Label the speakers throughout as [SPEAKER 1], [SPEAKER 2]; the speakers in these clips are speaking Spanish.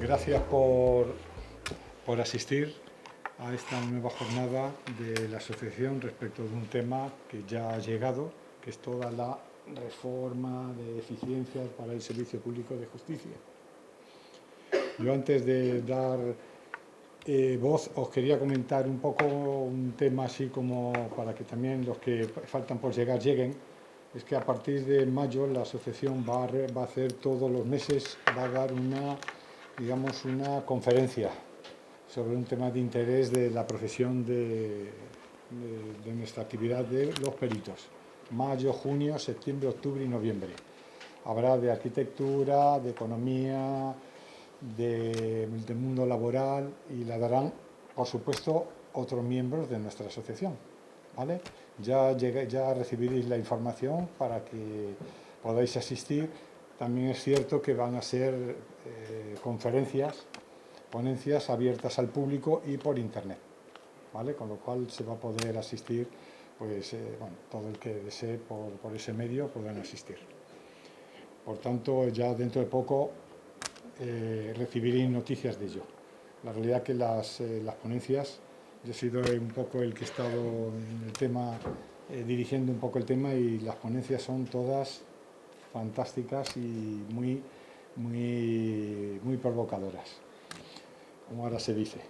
[SPEAKER 1] Gracias por asistir a esta nueva jornada de la asociación respecto de un tema que ya ha llegado, que es toda la reforma de eficiencias para el servicio público de justicia. Yo antes de dar voz os quería comentar un poco un tema así como para que también los que faltan por llegar lleguen. Es que a partir de mayo la asociación va a hacer todos los meses, va a dar una conferencia sobre un tema de interés de la profesión de nuestra actividad de los peritos. Mayo, junio, septiembre, octubre y noviembre. Habrá de arquitectura, de economía, del mundo laboral y la darán, por supuesto, otros miembros de nuestra asociación. ¿Vale? Ya recibiréis la información para que podáis asistir. También es cierto que van a ser ponencias abiertas al público y por internet, ¿vale? Con lo cual se va a poder asistir, pues, todo el que desee por ese medio podrán asistir. Por tanto, ya dentro de poco recibiréis noticias de ello. La realidad que las ponencias, yo he sido un poco el que he estado en el tema, dirigiendo un poco el tema, y las ponencias son todas fantásticas y muy provocadoras, como ahora se dice.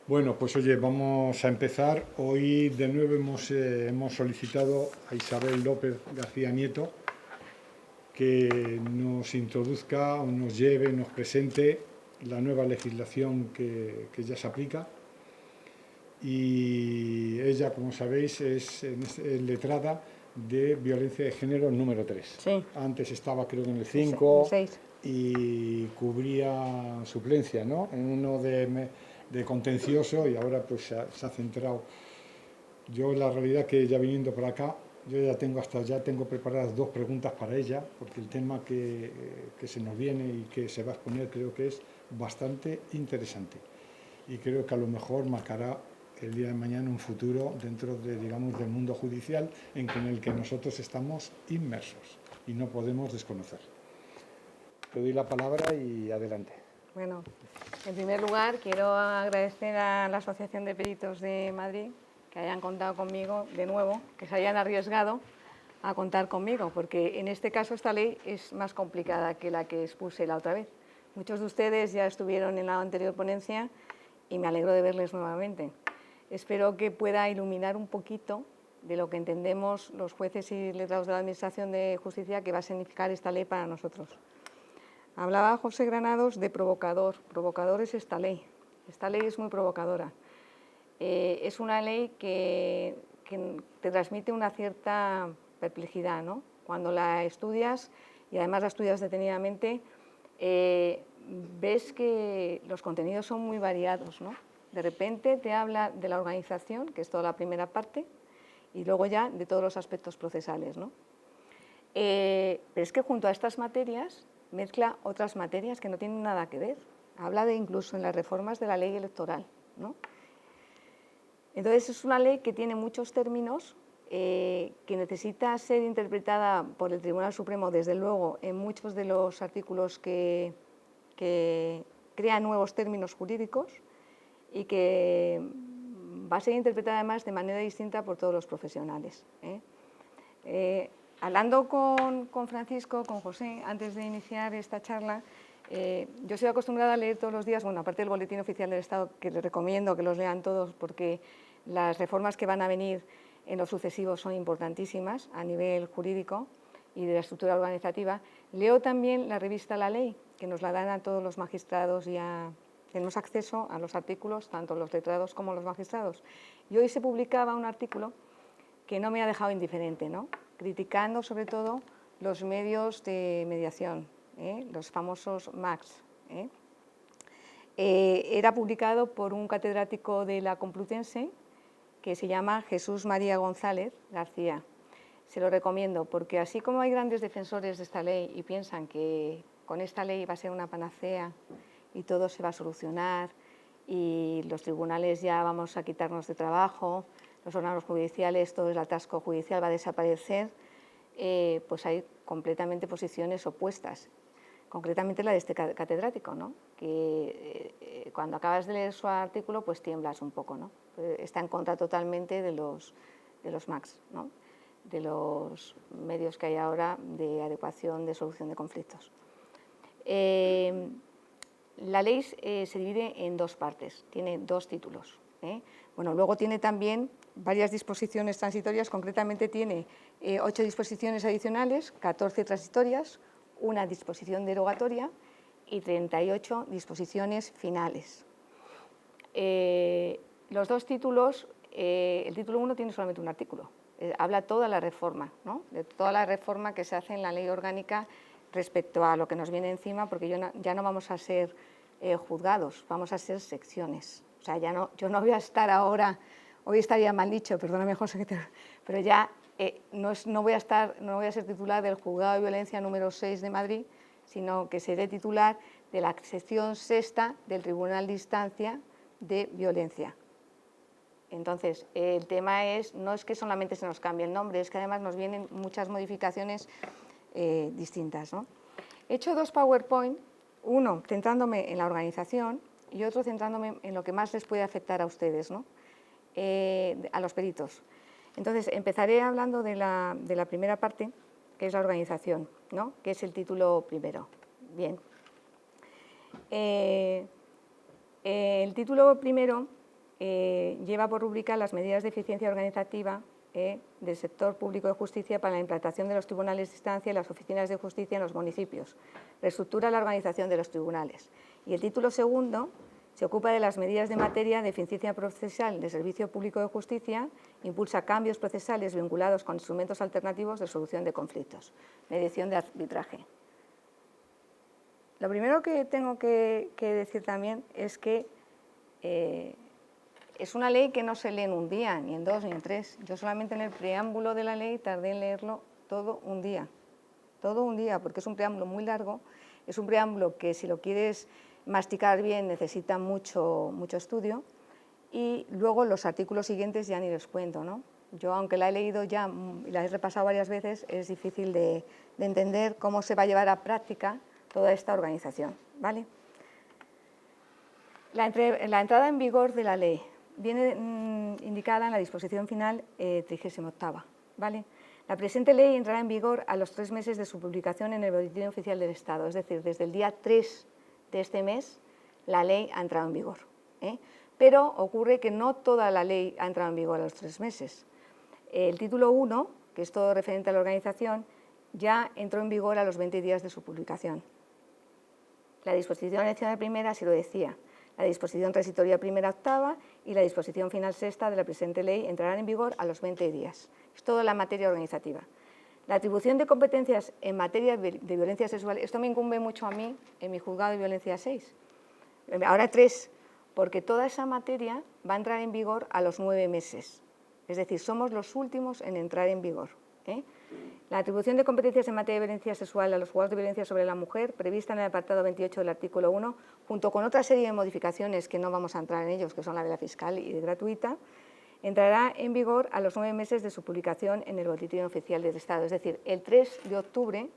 [SPEAKER 1] Bueno, pues oye, vamos a empezar. Hoy de nuevo hemos solicitado a Isabel López García Nieto que nos introduzca o nos lleve, nos presente la nueva legislación que ya se aplica. Y ella, como sabéis, es letrada de violencia de género número 3.
[SPEAKER 2] Sí.
[SPEAKER 1] Antes estaba, creo que en el 5,
[SPEAKER 2] el 6.
[SPEAKER 1] Y cubría suplencia, ¿no? En uno de contencioso, y ahora pues se ha centrado. Yo la realidad que ya viniendo por acá, yo ya tengo preparadas 2 preguntas para ella, porque el tema que se nos viene y que se va a exponer creo que es bastante interesante. Y creo que a lo mejor marcará el día de mañana un futuro dentro de, digamos, del mundo judicial en el que nosotros estamos inmersos y no podemos desconocer. Te doy la palabra y adelante.
[SPEAKER 2] Bueno, en primer lugar quiero agradecer a la Asociación de Peritos de Madrid que hayan contado conmigo de nuevo, que se hayan arriesgado a contar conmigo, porque en este caso esta ley es más complicada que la que expuse la otra vez. Muchos de ustedes ya estuvieron en la anterior ponencia y me alegro de verles nuevamente. Espero que pueda iluminar un poquito de lo que entendemos los jueces y letrados de la Administración de Justicia que va a significar esta ley para nosotros. Hablaba José Granados de provocador. Provocador es esta ley. Esta ley es muy provocadora. Es una ley que te transmite una cierta perplejidad, ¿no? Cuando la estudias, y además la estudias detenidamente, ves que los contenidos son muy variados, ¿no? De repente te habla de la organización, que es toda la primera parte, y luego ya de todos los aspectos procesales, ¿no? Pero es que junto a estas materias mezcla otras materias que no tienen nada que ver. Habla de incluso en las reformas de la ley electoral, ¿no? Entonces es una ley que tiene muchos términos que necesita ser interpretada por el Tribunal Supremo, desde luego, en muchos de los artículos que crean nuevos términos jurídicos, y que va a ser interpretada además de manera distinta por todos los profesionales. Hablando con Francisco, con José, antes de iniciar esta charla, yo soy acostumbrada a leer todos los días, bueno, aparte del Boletín Oficial del Estado, que les recomiendo que los lean todos porque las reformas que van a venir en los sucesivos son importantísimas a nivel jurídico y de la estructura organizativa. Leo también la revista La Ley, que nos la dan a todos los magistrados y tenemos acceso a los artículos, tanto los letrados como los magistrados. Y hoy se publicaba un artículo que no me ha dejado indiferente, ¿no? Criticando sobre todo los medios de mediación, los famosos MACs. Era publicado por un catedrático de la Complutense que se llama Jesús María González García. Se lo recomiendo porque así como hay grandes defensores de esta ley y piensan que con esta ley va a ser una panacea y todo se va a solucionar y los tribunales ya vamos a quitarnos de trabajo, los órganos judiciales, todo el atasco judicial va a desaparecer, pues hay completamente posiciones opuestas. concretamente la de este catedrático, ¿no? Que cuando acabas de leer su artículo pues tiemblas un poco, ¿no? Está en contra totalmente de los MACs, ¿no? De los medios que hay ahora de adecuación de solución de conflictos. La ley se divide en dos partes, tiene dos títulos. Bueno, luego tiene también varias disposiciones transitorias, concretamente tiene 8 disposiciones adicionales, 14 transitorias, una disposición derogatoria y 38 disposiciones finales. Los dos títulos, el título 1 tiene solamente un artículo, habla toda la reforma, ¿no? De toda la reforma que se hace en la ley orgánica respecto a lo que nos viene encima, porque ya no vamos a ser juzgados, vamos a ser secciones. O sea, yo no voy a estar ahora, hoy estaría mal dicho, perdóname José, pero ya no voy a ser titular del Juzgado de Violencia número 6 de Madrid, sino que seré titular de la sección sexta del Tribunal de Instancia de Violencia. Entonces, el tema no es que solamente se nos cambie el nombre, es que además nos vienen muchas modificaciones distintas, ¿no? He hecho 2 PowerPoint, uno centrándome en la organización y otro centrándome en lo que más les puede afectar a ustedes, ¿no? A los peritos. Entonces, empezaré hablando de la primera parte, que es la organización, ¿no? Que es el título primero. Bien. El título primero lleva por rúbrica las medidas de eficiencia organizativa del sector público de justicia para la implantación de los tribunales de instancia y las oficinas de justicia en los municipios. Reestructura la organización de los tribunales. Y el título segundo se ocupa de las medidas de materia de eficiencia procesal del servicio público de justicia, impulsa cambios procesales vinculados con instrumentos alternativos de solución de conflictos, mediación de arbitraje. Lo primero que tengo que decir también es que es una ley que no se lee en un día, ni en 2, ni en 3. Yo solamente en el preámbulo de la ley tardé en leerlo todo un día, porque es un preámbulo muy largo, es un preámbulo que si lo quieres masticar bien necesita mucho estudio, y luego los artículos siguientes ya ni les cuento, ¿no? Yo, aunque la he leído ya y la he repasado varias veces, es difícil de entender cómo se va a llevar a práctica toda esta organización, ¿vale? La entrada en vigor de la ley viene indicada en la disposición final 38ª, ¿vale? La presente ley entrará en vigor a los 3 meses de su publicación en el Boletín Oficial del Estado, es decir, desde el día 3 de este mes la ley ha entrado en vigor, Pero ocurre que no toda la ley ha entrado en vigor a los 3 meses. El título 1, que es todo referente a la organización, ya entró en vigor a los 20 días de su publicación. La disposición adicional primera sí lo decía. La disposición transitoria primera octava y la disposición final sexta de la presente ley entrarán en vigor a los 20 días. Es toda la materia organizativa. La atribución de competencias en materia de violencia sexual, esto me incumbe mucho a mí en mi juzgado de violencia 6. Ahora 3, porque toda esa materia va a entrar en vigor a los 9 meses. Es decir, somos los últimos en entrar en vigor. La atribución de competencias en materia de violencia sexual a los juzgados de violencia sobre la mujer, prevista en el apartado 28 del artículo 1, junto con otra serie de modificaciones que no vamos a entrar en ellos, que son la de la fiscal y de gratuita, entrará en vigor a los 9 meses de su publicación en el Boletín Oficial del Estado. Es decir, el 3 de octubre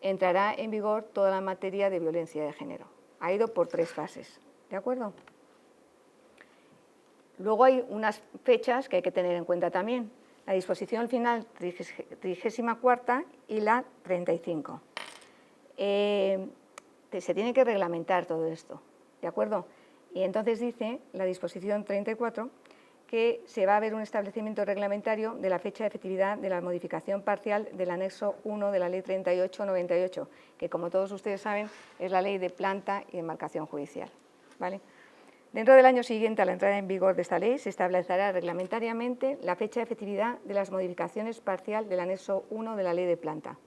[SPEAKER 2] entrará en vigor toda la materia de violencia de género. Ha ido por 3 fases, ¿de acuerdo? Luego hay unas fechas que hay que tener en cuenta también. La disposición final 34ª y la 35. Se tiene que reglamentar todo esto, ¿de acuerdo? Y entonces dice la disposición 34 que se va a ver un establecimiento reglamentario de la fecha de efectividad de la modificación parcial del anexo 1 de la ley 38/98, que como todos ustedes saben es la ley de planta y demarcación judicial, ¿vale? Dentro del año siguiente a la entrada en vigor de esta ley se establecerá reglamentariamente la fecha de efectividad de las modificaciones parcial del anexo 1 de la ley de planta.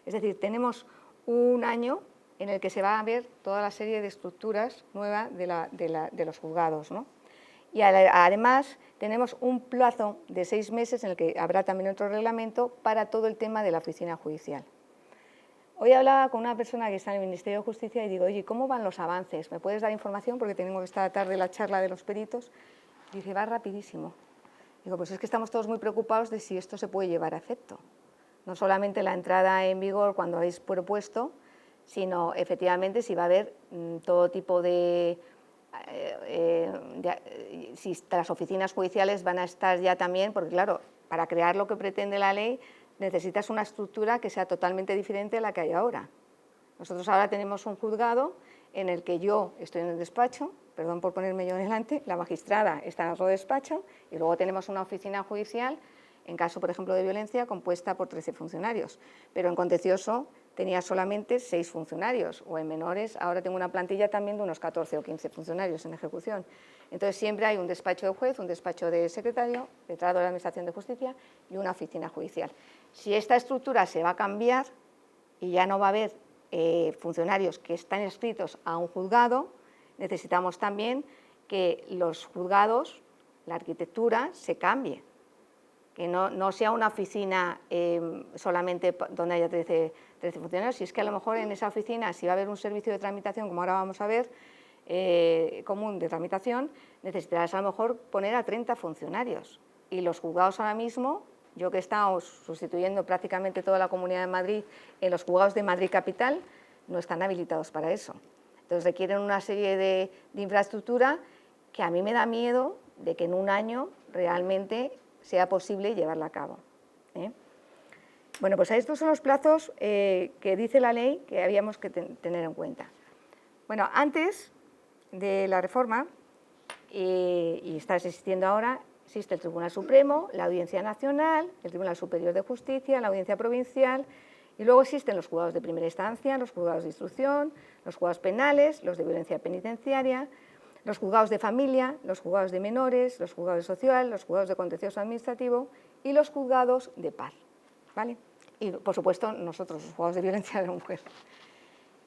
[SPEAKER 2] Es decir, tenemos un año en el que se va a ver toda la serie de estructuras nuevas de los juzgados, ¿no? Y además tenemos un plazo de 6 meses en el que habrá también otro reglamento para todo el tema de la oficina judicial. Hoy hablaba con una persona que está en el Ministerio de Justicia y digo, oye, ¿cómo van los avances? ¿Me puedes dar información? Porque tenemos esta tarde la charla de los peritos. Y dice, va rapidísimo. Digo, pues es que estamos todos muy preocupados de si esto se puede llevar a efecto. No solamente la entrada en vigor cuando habéis propuesto, sino efectivamente si va a haber todo tipo si las oficinas judiciales van a estar ya también, porque claro, para crear lo que pretende la ley necesitas una estructura que sea totalmente diferente a la que hay ahora. Nosotros ahora tenemos un juzgado en el que yo estoy en el despacho, perdón por ponerme yo delante, la magistrada está en otro despacho y luego tenemos una oficina judicial, en caso, por ejemplo, de violencia, compuesta por 13 funcionarios. Pero en contencioso tenía solamente 6 funcionarios, o en menores ahora tengo una plantilla también de unos 14 o 15 funcionarios en ejecución. Entonces siempre hay un despacho de juez, un despacho de secretario, letrado de la Administración de Justicia y una oficina judicial. Si esta estructura se va a cambiar y ya no va a haber funcionarios que están inscritos a un juzgado, necesitamos también que los juzgados, la arquitectura, se cambie. Que no sea una oficina solamente donde haya 13 funcionarios, si es que a lo mejor en esa oficina, si va a haber un servicio de tramitación, como ahora vamos a ver, común de tramitación, necesitarás a lo mejor poner a 30 funcionarios. Y los juzgados ahora mismo, yo que he estado sustituyendo prácticamente toda la Comunidad de Madrid, en los juzgados de Madrid Capital, no están habilitados para eso. Entonces requieren una serie de infraestructura que a mí me da miedo de que en un año realmente sea posible llevarla a cabo. Bueno, pues estos son los plazos que dice la ley que habíamos que tener en cuenta. Bueno, antes de la reforma, y está existiendo ahora, existe el Tribunal Supremo, la Audiencia Nacional, el Tribunal Superior de Justicia, la Audiencia Provincial, y luego existen los juzgados de primera instancia, los juzgados de instrucción, los juzgados penales, los de violencia penitenciaria, los juzgados de familia, los juzgados de menores, los juzgados de social, los juzgados de contencioso administrativo y los juzgados de paz, ¿vale? Y, por supuesto, nosotros, los juzgados de violencia de la mujer.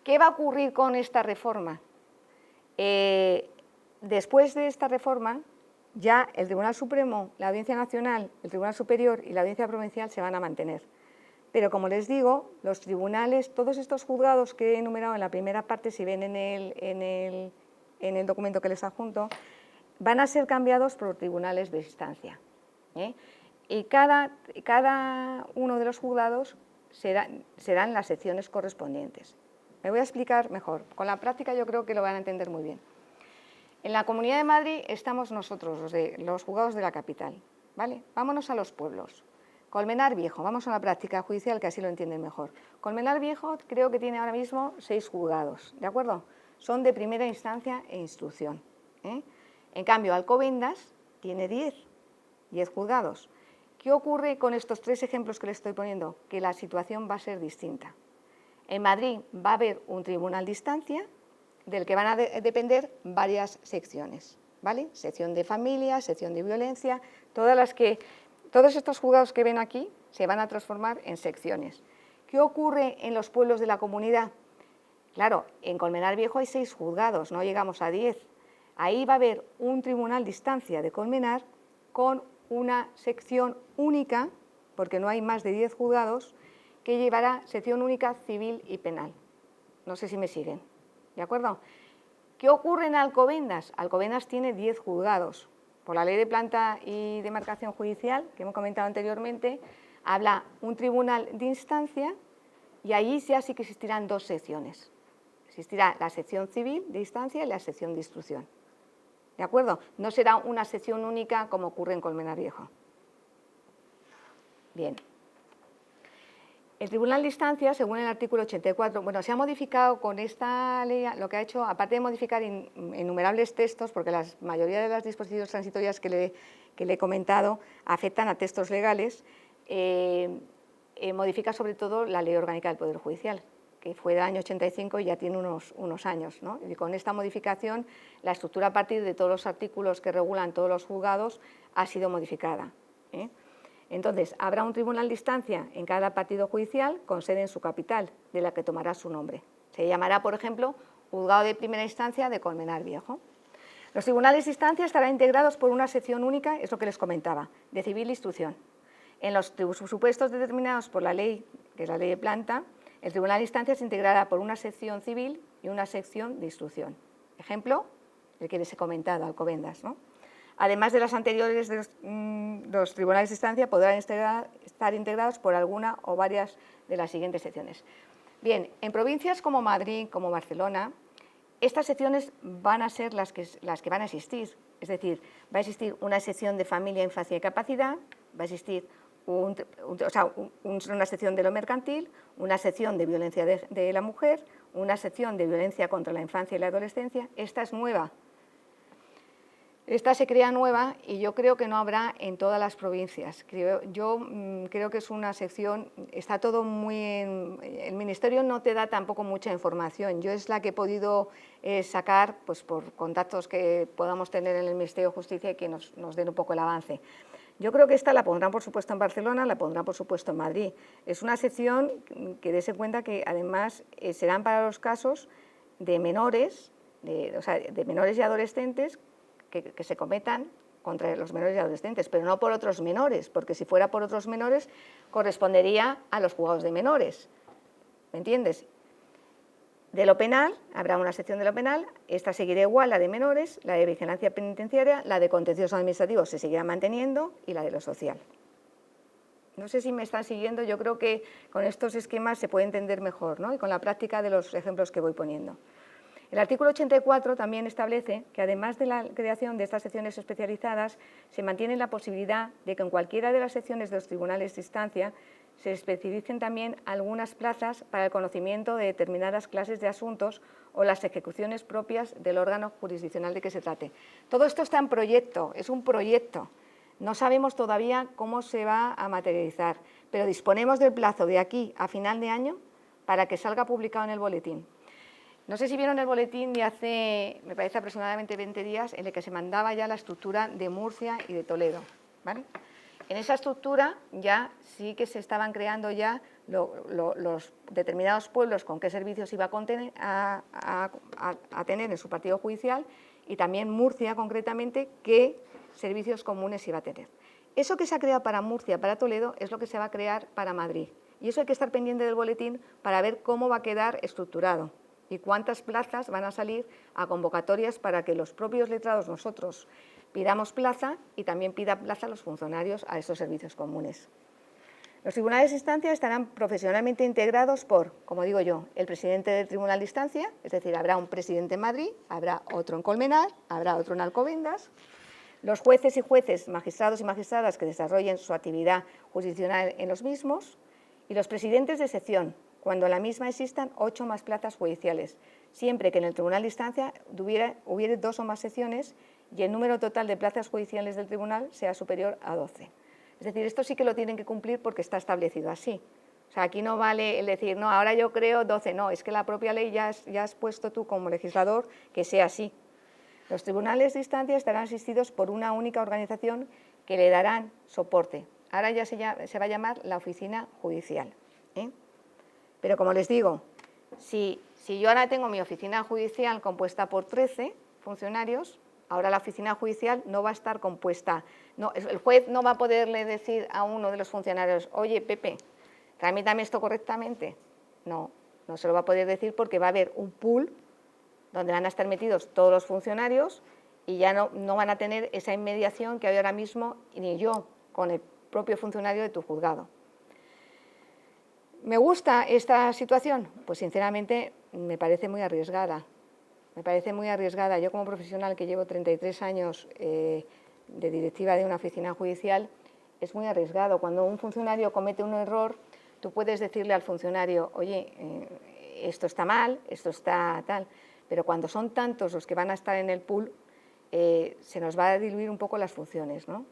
[SPEAKER 2] ¿Qué va a ocurrir con esta reforma? Después de esta reforma, ya el Tribunal Supremo, la Audiencia Nacional, el Tribunal Superior y la Audiencia Provincial se van a mantener. Pero, como les digo, los tribunales, todos estos juzgados que he enumerado en la primera parte, si ven en el documento que les adjunto, van a ser cambiados por tribunales de instancia. Y cada uno de los juzgados serán las secciones correspondientes. Me voy a explicar mejor. Con la práctica yo creo que lo van a entender muy bien. En la Comunidad de Madrid estamos nosotros, los juzgados de la capital, ¿vale? Vámonos a los pueblos. Colmenar Viejo, vamos a la práctica judicial que así lo entienden mejor. Colmenar Viejo creo que tiene ahora mismo 6 juzgados, ¿de acuerdo? Son de primera instancia e instrucción. En cambio, Alcobendas tiene 10 juzgados. ¿Qué ocurre con estos 3 ejemplos que les estoy poniendo? Que la situación va a ser distinta. En Madrid va a haber un tribunal de instancia del que van a depender varias secciones, ¿vale? Sección de familia, sección de violencia, todos estos juzgados que ven aquí se van a transformar en secciones. ¿Qué ocurre en los pueblos de la comunidad? Claro, en Colmenar Viejo hay 6 juzgados, no llegamos a 10. Ahí va a haber un tribunal de instancia de Colmenar con una sección única, porque no hay más de 10 juzgados, que llevará sección única civil y penal. No sé si me siguen, ¿de acuerdo? ¿Qué ocurre en Alcobendas? Alcobendas tiene 10 juzgados. Por la ley de planta y demarcación judicial, que hemos comentado anteriormente, habla un tribunal de instancia y allí ya sí que existirán 2 secciones. Existirá la sección civil de instancia y la sección de instrucción. ¿De acuerdo? No será una sección única como ocurre en Colmenar Viejo. Bien. El Tribunal de Instancia, según el artículo 84, bueno, se ha modificado con esta ley, lo que ha hecho, aparte de modificar innumerables textos, porque la mayoría de las disposiciones transitorias que le he comentado afectan a textos legales, modifica sobre todo la Ley Orgánica del Poder Judicial, que fue del año 85 y ya tiene unos años, ¿no? Y con esta modificación, la estructura a partir de todos los artículos que regulan todos los juzgados ha sido modificada. Entonces, habrá un tribunal de instancia en cada partido judicial con sede en su capital, de la que tomará su nombre. Se llamará, por ejemplo, Juzgado de Primera Instancia de Colmenar Viejo. Los tribunales de instancia estarán integrados por una sección única, es lo que les comentaba, de civil e instrucción. En los supuestos determinados por la ley, que es la ley de planta, el tribunal de instancia se integrará por una sección civil y una sección de instrucción. Ejemplo, el que les he comentado, Alcobendas, ¿no? Además de las anteriores, los tribunales de instancia podrán estar integrados por alguna o varias de las siguientes secciones. Bien, en provincias como Madrid, como Barcelona, estas secciones van a ser las que van a existir. Es decir, va a existir una sección de familia, infancia y capacidad, va a existir una sección de lo mercantil, una sección de violencia de la mujer, una sección de violencia contra la infancia y la adolescencia. Esta es nueva. Esta se crea nueva y yo creo que no habrá en todas las provincias. Yo creo que es una sección, está todo muy... el Ministerio no te da tampoco mucha información. Yo es la que he podido sacar pues, por contactos que podamos tener en el Ministerio de Justicia y que nos den un poco el avance. Yo creo que esta la pondrán, por supuesto, en Barcelona, la pondrán, por supuesto, en Madrid. Es una sección que dése cuenta que, además, serán para los casos de menores, de menores y adolescentes que se cometan contra los menores y adolescentes, pero no por otros menores, porque si fuera por otros menores correspondería a los juzgados de menores, ¿me entiendes? De lo penal, habrá una sección de lo penal, esta seguirá igual, la de menores, la de vigilancia penitenciaria, la de contencioso administrativo se seguirá manteniendo y la de lo social. No sé si me están siguiendo, yo creo que con estos esquemas se puede entender mejor, ¿no? Y con la práctica de los ejemplos que voy poniendo. El artículo 84 también establece que, además de la creación de estas secciones especializadas, se mantiene la posibilidad de que en cualquiera de las secciones de los tribunales de instancia se especificen también algunas plazas para el conocimiento de determinadas clases de asuntos o las ejecuciones propias del órgano jurisdiccional de que se trate. Todo esto está en proyecto, es un proyecto. No sabemos todavía cómo se va a materializar, pero disponemos del plazo de aquí a final de año para que salga publicado en el boletín. No sé si vieron el boletín de hace, me parece, aproximadamente 20 días, en el que se mandaba ya la estructura de Murcia y de Toledo, ¿vale? En esa estructura ya sí que se estaban creando ya los determinados pueblos con qué servicios iba a tener en su partido judicial y también Murcia, concretamente, qué servicios comunes iba a tener. Eso que se ha creado para Murcia, para Toledo, es lo que se va a crear para Madrid. Y eso hay que estar pendiente del boletín para ver cómo va a quedar estructurado y cuántas plazas van a salir a convocatorias para que los propios letrados, nosotros, pidamos plaza y también pida plaza a los funcionarios a esos servicios comunes. Los tribunales de instancia estarán profesionalmente integrados por, como digo yo, el presidente del tribunal de instancia, es decir, habrá un presidente en Madrid, habrá otro en Colmenar, habrá otro en Alcobendas, los jueces y jueces, magistrados y magistradas que desarrollen su actividad jurisdiccional en los mismos y los presidentes de sección, cuando en la misma existan 8 más plazas judiciales, siempre que en el tribunal de instancia hubiere 2 o más secciones y el número total de plazas judiciales del tribunal sea superior a 12. Es decir, esto sí que lo tienen que cumplir porque está establecido así. O sea, aquí no vale el decir, no, ahora yo creo 12, no, es que la propia ley ya has puesto tú como legislador que sea así. Los tribunales de instancia estarán asistidos por una única organización que le darán soporte. Ahora ya se va a llamar la oficina judicial, ¿eh? Pero como les digo, si yo ahora tengo mi oficina judicial compuesta por 13 funcionarios, ahora la oficina judicial no va a estar compuesta. No, el juez no va a poderle decir a uno de los funcionarios, oye, Pepe, tramítame esto correctamente. No, no se lo va a poder decir porque va a haber un pool donde van a estar metidos todos los funcionarios y ya no van a tener esa inmediación que hay ahora mismo, ni yo, con el propio funcionario de tu juzgado. ¿Me gusta esta situación? Pues sinceramente me parece muy arriesgada. Me parece muy arriesgada. Yo como profesional que llevo 33 años de directiva de una oficina judicial, es muy arriesgado. Cuando un funcionario comete un error, tú puedes decirle al funcionario, oye, esto está mal, esto está tal, pero cuando son tantos los que van a estar en el pool, se nos va a diluir un poco las funciones, ¿no?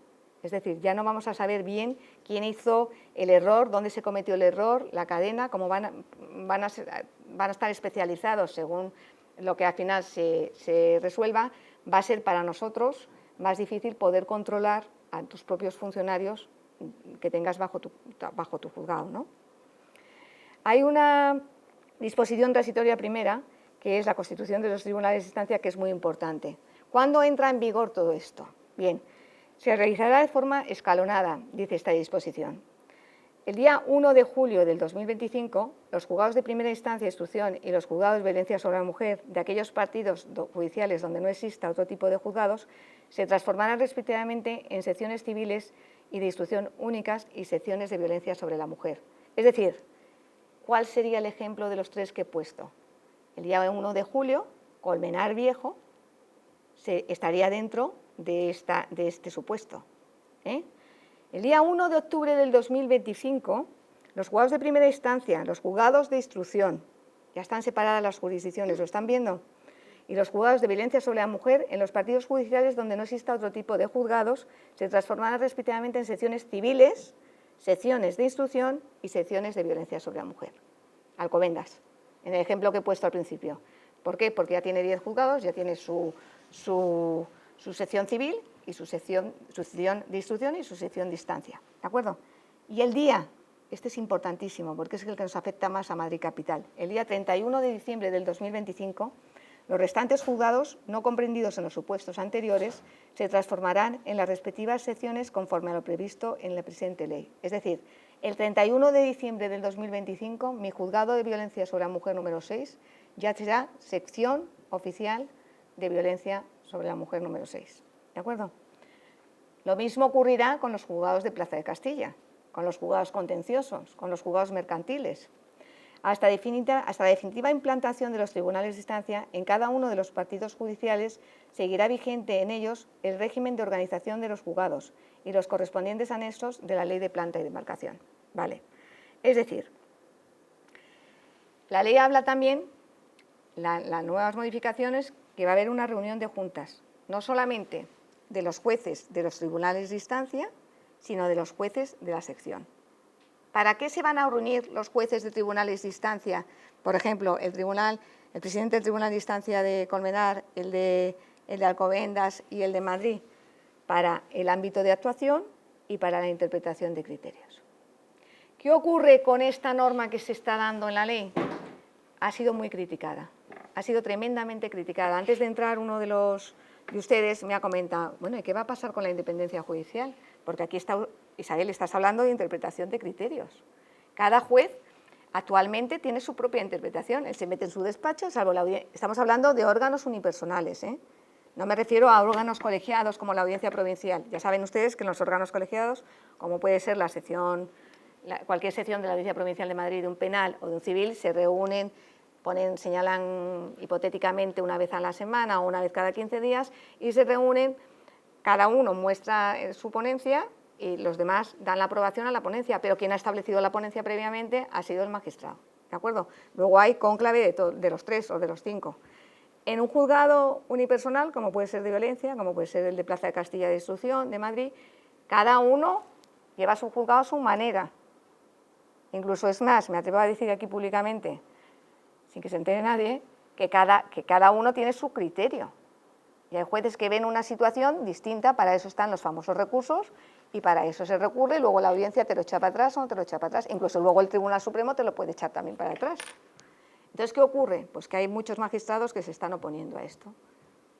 [SPEAKER 2] Es decir, ya no vamos a saber bien quién hizo el error, dónde se cometió el error, la cadena, cómo van a estar especializados según lo que al final se resuelva. Va a ser para nosotros más difícil poder controlar a tus propios funcionarios que tengas bajo tu juzgado, ¿no? Hay una disposición transitoria primera, que es la constitución de los tribunales de instancia, que es muy importante. ¿Cuándo entra en vigor todo esto? Bien, se realizará de forma escalonada, dice esta disposición. El día 1 de julio del 2025, los juzgados de primera instancia de instrucción y los juzgados de violencia sobre la mujer de aquellos partidos judiciales donde no exista otro tipo de juzgados se transformarán respectivamente en secciones civiles y de instrucción únicas y secciones de violencia sobre la mujer. Es decir, ¿cuál sería el ejemplo de los 3 que he puesto? El día 1 de julio, Colmenar Viejo estaría dentro de este supuesto. El día 1 de octubre del 2025, los juzgados de primera instancia, los juzgados de instrucción, ya están separadas las jurisdicciones, ¿lo están viendo? Y los juzgados de violencia sobre la mujer, en los partidos judiciales donde no exista otro tipo de juzgados, se transformarán respectivamente en secciones civiles, secciones de instrucción y secciones de violencia sobre la mujer. Alcobendas, en el ejemplo que he puesto al principio. ¿Por qué? Porque ya tiene 10 juzgados, ya tiene su sección civil y su sección de instrucción y su sección de instancia. ¿De acuerdo? Y el día, este es importantísimo porque es el que nos afecta más a Madrid Capital, el día 31 de diciembre del 2025, los restantes juzgados no comprendidos en los supuestos anteriores se transformarán en las respectivas secciones conforme a lo previsto en la presente ley. Es decir, el 31 de diciembre del 2025, mi juzgado de violencia sobre la mujer número 6 ya será sección oficial de violencia sobre la mujer número 6. ¿De acuerdo? Lo mismo ocurrirá con los juzgados de Plaza de Castilla, con los juzgados contenciosos, con los juzgados mercantiles. Hasta la definitiva implantación de los tribunales de instancia, en cada uno de los partidos judiciales seguirá vigente en ellos el régimen de organización de los juzgados y los correspondientes anexos de la ley de planta y demarcación. ¿Vale? Es decir, la ley habla también, las nuevas modificaciones, que va a haber una reunión de juntas, no solamente de los jueces de los tribunales de instancia, sino de los jueces de la sección. ¿Para qué se van a reunir los jueces de tribunales de instancia? Por ejemplo, el presidente del Tribunal de Instancia de Colmenar, el de Alcobendas y el de Madrid, para el ámbito de actuación y para la interpretación de criterios. ¿Qué ocurre con esta norma que se está dando en la ley? Ha sido muy criticada, ha sido tremendamente criticada. Antes de entrar, uno de ustedes me ha comentado, bueno, ¿y qué va a pasar con la independencia judicial? Porque aquí está, Isabel, estás hablando de interpretación de criterios. Cada juez actualmente tiene su propia interpretación, él se mete en su despacho, salvo estamos hablando de órganos unipersonales, No me refiero a órganos colegiados como la Audiencia Provincial. Ya saben ustedes que en los órganos colegiados, como puede ser cualquier sección de la Audiencia Provincial de Madrid, de un penal o de un civil, se reúnen, señalan hipotéticamente una vez a la semana o una vez cada 15 días y se reúnen, cada uno muestra su ponencia y los demás dan la aprobación a la ponencia, pero quien ha establecido la ponencia previamente ha sido el magistrado, ¿de acuerdo? Luego hay cónclave de los 3 o de los 5. En un juzgado unipersonal, como puede ser de violencia, como puede ser el de Plaza de Castilla de Instrucción, de Madrid, cada uno lleva su juzgado a su manera. Incluso es más, me atrevo a decir aquí públicamente, sin que se entere nadie, que cada uno tiene su criterio. Y hay jueces que ven una situación distinta, para eso están los famosos recursos, y para eso se recurre, y luego la audiencia te lo echa para atrás o no te lo echa para atrás. Incluso luego el Tribunal Supremo te lo puede echar también para atrás. Entonces, ¿qué ocurre? Pues que hay muchos magistrados que se están oponiendo a esto.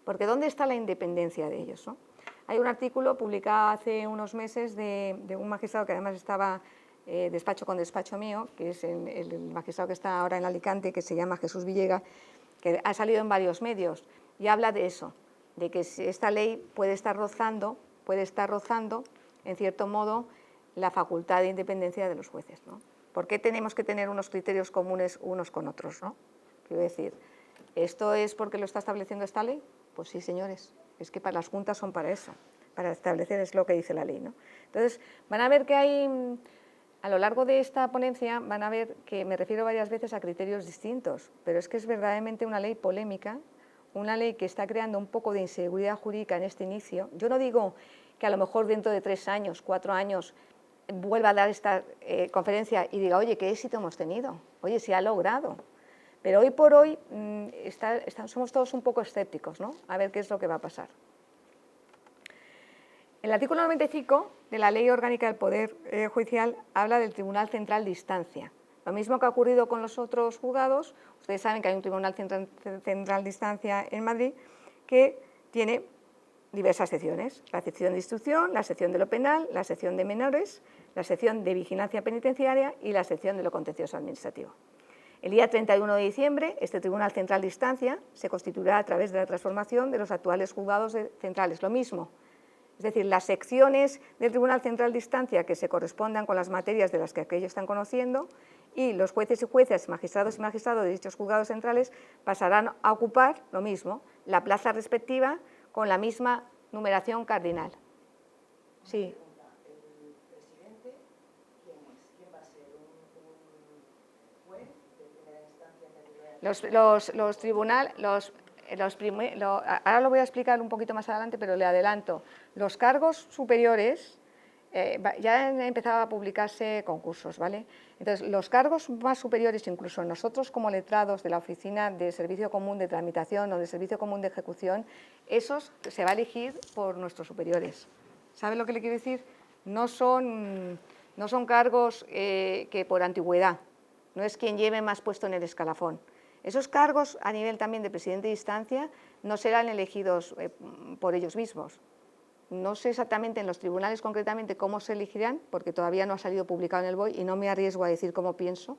[SPEAKER 2] Porque ¿dónde está la independencia de ellos, no? Hay un artículo publicado hace unos meses de un magistrado que además estaba despacho con despacho mío, que es el magistrado que está ahora en Alicante, que se llama Jesús Villega, que ha salido en varios medios, y habla de eso, de que esta ley puede estar rozando, en cierto modo, la facultad de independencia de los jueces, ¿no? ¿Por qué tenemos que tener unos criterios comunes unos con otros, ¿no? Quiero decir, ¿esto es porque lo está estableciendo esta ley? Pues sí, señores, es que para las juntas son para eso, para establecer, es lo que dice la ley, ¿no? Entonces, van a ver que hay, a lo largo de esta ponencia, van a ver que me refiero varias veces a criterios distintos, pero es que es verdaderamente una ley polémica, una ley que está creando un poco de inseguridad jurídica en este inicio. Yo no digo que a lo mejor dentro de 3 años, 4 años, vuelva a dar esta conferencia y diga, oye, ¿qué éxito hemos tenido? Oye, se ha logrado. Pero hoy por hoy somos todos un poco escépticos, ¿no? A ver qué es lo que va a pasar. El artículo 95 de la Ley Orgánica del Poder Judicial habla del Tribunal Central de Instancia. Lo mismo que ha ocurrido con los otros juzgados, ustedes saben que hay un Tribunal Central de Instancia en Madrid que tiene diversas secciones, la sección de instrucción, la sección de lo penal, la sección de menores, la sección de vigilancia penitenciaria y la sección de lo contencioso administrativo. El día 31 de diciembre, este Tribunal Central de Instancia se constituirá a través de la transformación de los actuales juzgados centrales, lo mismo. Es decir, las secciones del Tribunal Central de Instancia que se correspondan con las materias de las que aquellos están conociendo y los jueces y juezas, magistrados y magistrados de dichos juzgados centrales pasarán a ocupar lo mismo, la plaza respectiva con la misma numeración cardinal. Sí.
[SPEAKER 3] ¿El presidente quién es? ¿Quién va a ser? ¿Un juez de primera instancia?
[SPEAKER 2] Los tribunales, ahora lo voy a explicar un poquito más adelante, pero le adelanto. Los cargos superiores, ya han empezado a publicarse concursos, ¿vale? Entonces, los cargos más superiores, incluso nosotros como letrados de la Oficina de Servicio Común de Tramitación o de Servicio Común de Ejecución, esos se va a elegir por nuestros superiores. ¿Sabe lo que le quiero decir? No son cargos que por antigüedad, no es quien lleve más puesto en el escalafón. Esos cargos a nivel también de presidente de instancia no serán elegidos por ellos mismos. No sé exactamente en los tribunales concretamente cómo se elegirán, porque todavía no ha salido publicado en el BOI y no me arriesgo a decir cómo pienso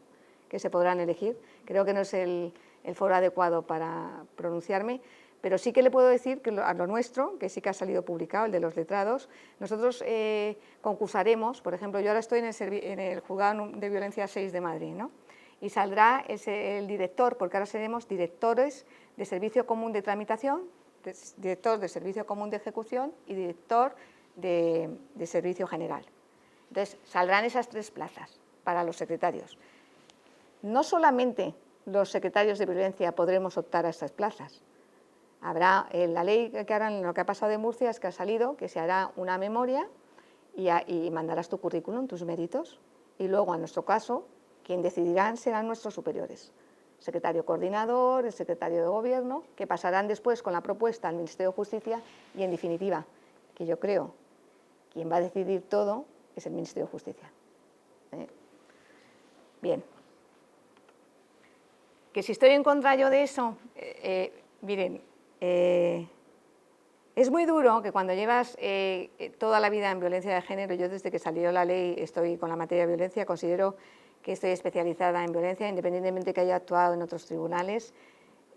[SPEAKER 2] que se podrán elegir. Creo que no es el foro adecuado para pronunciarme, pero sí que le puedo decir que a lo nuestro, que sí que ha salido publicado, el de los letrados, nosotros concursaremos, por ejemplo, yo ahora estoy en el Juzgado de Violencia 6 de Madrid, ¿no? Y saldrá el director, porque ahora seremos directores de Servicio Común de Tramitación, director de Servicio Común de Ejecución y director de Servicio General. Entonces, saldrán esas 3 plazas para los secretarios. No solamente los secretarios de violencia podremos optar a estas plazas. Habrá la ley que harán, lo que ha pasado de Murcia es que ha salido, que se hará una memoria y mandarás tu currículum, tus méritos, y luego, en nuestro caso, quien decidirán serán nuestros superiores, secretario coordinador, el secretario de Gobierno, que pasarán después con la propuesta al Ministerio de Justicia y, en definitiva, que yo creo, quien va a decidir todo es el Ministerio de Justicia. Bien. Que si estoy en contra yo de eso, miren, es muy duro que cuando llevas toda la vida en violencia de género, yo desde que salió la ley estoy con la materia de violencia, considero que estoy especializada en violencia, independientemente que haya actuado en otros tribunales.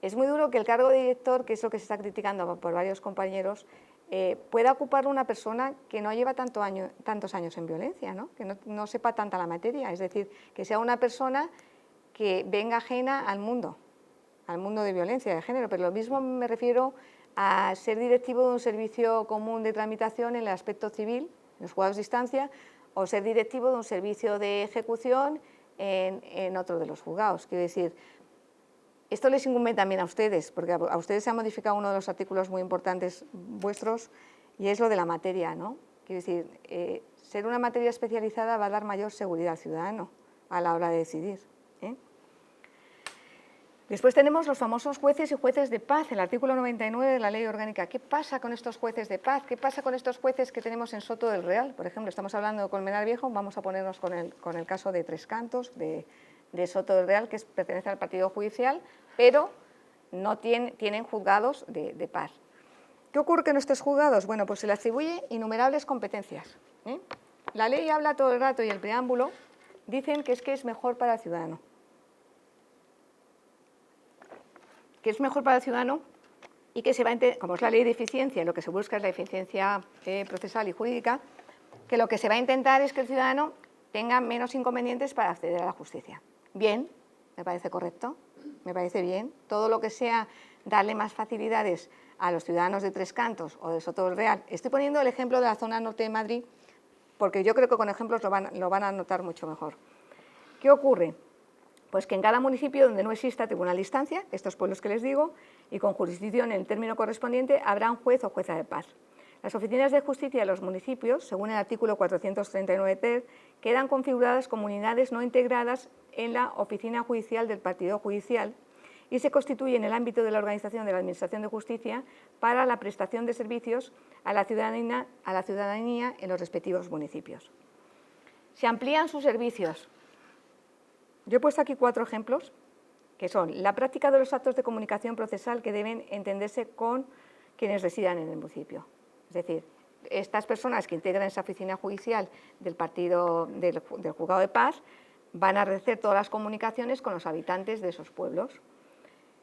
[SPEAKER 2] Es muy duro que el cargo de director, que es lo que se está criticando por varios compañeros, pueda ocuparlo una persona que no lleva tantos años en violencia, ¿no? Que no sepa tanta la materia, es decir, que sea una persona que venga ajena al mundo de violencia de género, pero lo mismo me refiero a ser directivo de un servicio común de tramitación en el aspecto civil, en los juzgados de instancia, o ser directivo de un servicio de ejecución en otro de los juzgados. Quiero decir, esto les incumbe también a ustedes, porque a ustedes se ha modificado uno de los artículos muy importantes vuestros, y es lo de la materia, ¿no? Quiero decir, ser una materia especializada va a dar mayor seguridad al ciudadano a la hora de decidir. Después tenemos los famosos jueces y jueces de paz, el artículo 99 de la Ley Orgánica. ¿Qué pasa con estos jueces de paz? ¿Qué pasa con estos jueces que tenemos en Soto del Real? Por ejemplo, estamos hablando de Colmenar Viejo, vamos a ponernos con el caso de Tres Cantos, de Soto del Real, que pertenece al partido judicial, pero no tienen juzgados de paz. ¿Qué ocurre con estos juzgados? Bueno, pues se le atribuye innumerables competencias. La ley habla todo el rato y el preámbulo dicen que es mejor para el ciudadano. Que es mejor para el ciudadano y que se va a como es la ley de eficiencia, lo que se busca es la eficiencia procesal y jurídica, que lo que se va a intentar es que el ciudadano tenga menos inconvenientes para acceder a la justicia. Bien, me parece correcto, me parece bien. Todo lo que sea darle más facilidades a los ciudadanos de Tres Cantos o de Soto del Real. Estoy poniendo el ejemplo de la zona norte de Madrid porque yo creo que con ejemplos lo van a notar mucho mejor. ¿Qué ocurre? Pues que en cada municipio donde no exista tribunal de instancia, estos pueblos que les digo, y con jurisdicción en el término correspondiente, habrá un juez o jueza de paz. Las oficinas de justicia de los municipios, según el artículo 439 ter, quedan configuradas como unidades no integradas en la oficina judicial del partido judicial y se constituye en el ámbito de la organización de la Administración de Justicia para la prestación de servicios a la ciudadanía en los respectivos municipios. Se amplían sus servicios. Yo he puesto aquí 4 ejemplos, que son la práctica de los actos de comunicación procesal que deben entenderse con quienes residan en el municipio. Es decir, estas personas que integran esa oficina judicial del juzgado de paz van a hacer todas las comunicaciones con los habitantes de esos pueblos.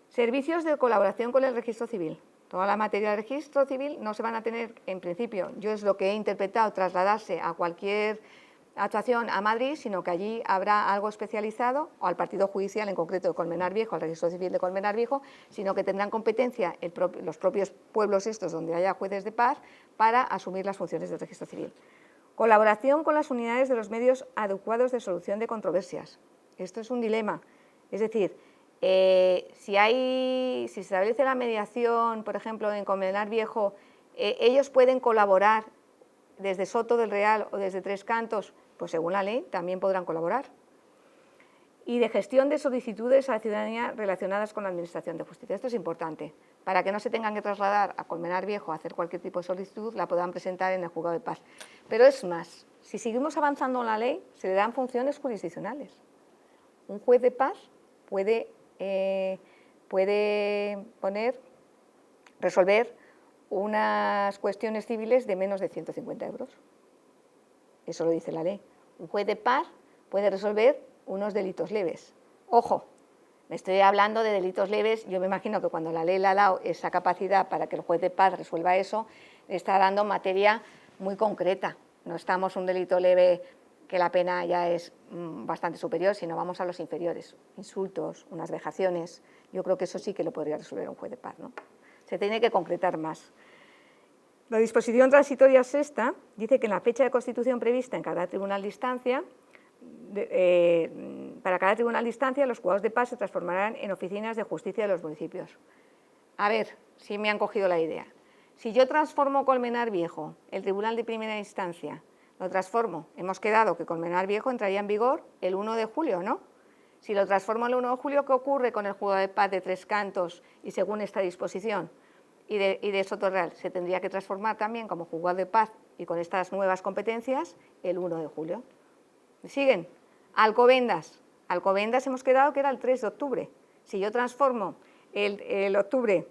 [SPEAKER 2] Servicios de colaboración con el registro civil. Toda la materia del registro civil no se van a tener, en principio, yo es lo que he interpretado, trasladarse a cualquier actuación a Madrid, sino que allí habrá algo especializado, o al partido judicial, en concreto de Colmenar Viejo, al registro civil de Colmenar Viejo, sino que tendrán competencia los propios pueblos estos donde haya jueces de paz para asumir las funciones del registro civil. Colaboración con las unidades de los medios adecuados de solución de controversias. Esto es un dilema. Es decir, si se establece la mediación, por ejemplo, en Colmenar Viejo, ellos pueden colaborar desde Soto del Real o desde Tres Cantos, pues según la ley también podrán colaborar. Y de gestión de solicitudes a la ciudadanía relacionadas con la Administración de Justicia. Esto es importante. Para que no se tengan que trasladar a Colmenar Viejo a hacer cualquier tipo de solicitud, la puedan presentar en el juzgado de paz. Pero es más, si seguimos avanzando en la ley, se le dan funciones jurisdiccionales. Un juez de paz puede resolver unas cuestiones civiles de menos de 150 euros. Eso lo dice la ley. Un juez de paz puede resolver unos delitos leves. Ojo, me estoy hablando de delitos leves. Yo me imagino que cuando la ley le ha dado esa capacidad para que el juez de paz resuelva eso, le está dando materia muy concreta. No estamos un delito leve que la pena ya es bastante superior, sino vamos a los inferiores. Insultos, unas vejaciones. Yo creo que eso sí que lo podría resolver un juez de paz, ¿no? Se tiene que concretar más. La disposición transitoria sexta dice que en la fecha de constitución prevista en cada tribunal de instancia, para cada tribunal de instancia, los juzgados de paz se transformarán en oficinas de justicia de los municipios. A ver, si me han cogido la idea. Si yo transformo Colmenar Viejo, el tribunal de primera instancia, lo transformo, hemos quedado que Colmenar Viejo entraría en vigor el 1 de julio, ¿no? Si lo transformo el 1 de julio, ¿qué ocurre con el juzgado de paz de Tres Cantos y según esta disposición? Y de Soto Real, se tendría que transformar también como juzgado de paz y con estas nuevas competencias el 1 de julio. ¿Me siguen? Alcobendas. Alcobendas hemos quedado que era el 3 de octubre. Si yo transformo el octubre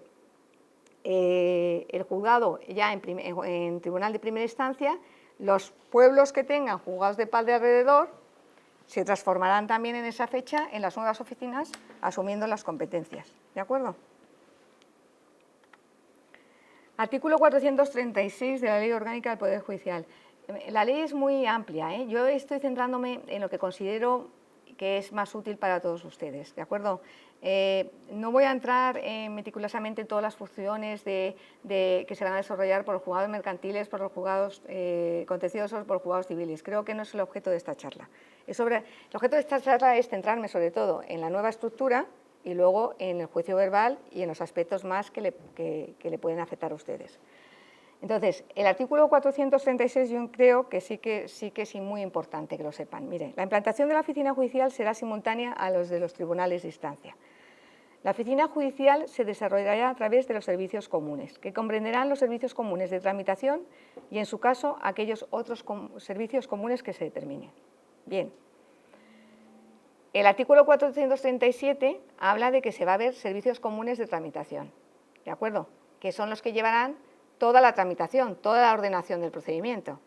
[SPEAKER 2] el juzgado ya en tribunal de primera instancia, los pueblos que tengan juzgados de paz de alrededor se transformarán también en esa fecha en las nuevas oficinas asumiendo las competencias. ¿De acuerdo? Artículo 436 de la Ley Orgánica del Poder Judicial. La ley es muy amplia, ¿eh? Yo estoy centrándome en lo que considero que es más útil para todos ustedes, ¿de acuerdo? No voy a entrar meticulosamente en todas las funciones que se van a desarrollar por los juzgados mercantiles, por los juzgados contenciosos, por los juzgados civiles. Creo que no es el objeto de esta charla. El objeto de esta charla es centrarme sobre todo en la nueva estructura y luego en el juicio verbal y en los aspectos más que le pueden afectar a ustedes. Entonces, el artículo 436 yo creo que sí que es muy importante que lo sepan. Mire, la implantación de la oficina judicial será simultánea a los de los tribunales de instancia. La oficina judicial se desarrollará a través de los servicios comunes, que comprenderán los servicios comunes de tramitación y, en su caso, aquellos otros servicios comunes que se determinen. Bien. El artículo 437 habla de que se va a ver servicios comunes de tramitación, ¿de acuerdo? Que son los que llevarán toda la tramitación, toda la ordenación del procedimiento.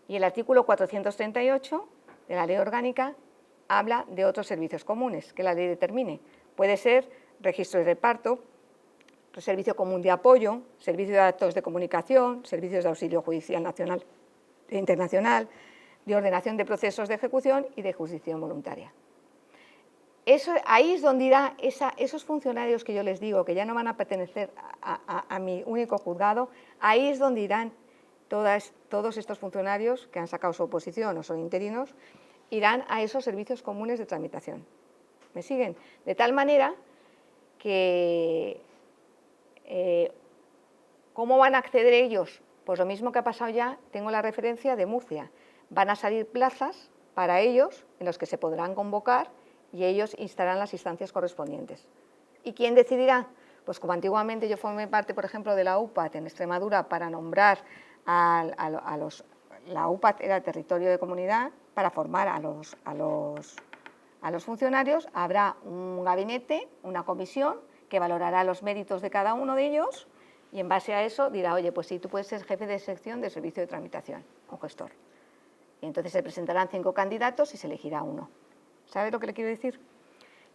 [SPEAKER 2] Y el artículo 438 de la Ley Orgánica habla de otros servicios comunes que la ley determine. Puede ser registro de reparto, servicio común de apoyo, servicio de datos de comunicación, servicios de auxilio judicial nacional e internacional, de ordenación de procesos de ejecución y de jurisdicción voluntaria. Ahí es donde irán esos funcionarios que yo les digo, que ya no van a pertenecer a mi único juzgado, ahí es donde irán todos estos funcionarios que han sacado su oposición o son interinos, irán a esos servicios comunes de tramitación. ¿Me siguen? De tal manera que, ¿cómo van a acceder ellos? Pues lo mismo que ha pasado ya, tengo la referencia de Murcia. Van a salir plazas para ellos en los que se podrán convocar y ellos instarán las instancias correspondientes. ¿Y quién decidirá? Pues como antiguamente yo formé parte, por ejemplo, de la UPAT en Extremadura para nombrar la UPAT era el territorio de comunidad, para formar a los funcionarios, habrá un gabinete, una comisión que valorará los méritos de cada uno de ellos y en base a eso dirá, oye, pues sí, tú puedes ser jefe de sección del servicio de tramitación o gestor. Y entonces se presentarán 5 candidatos y se elegirá uno. ¿Sabe lo que le quiero decir?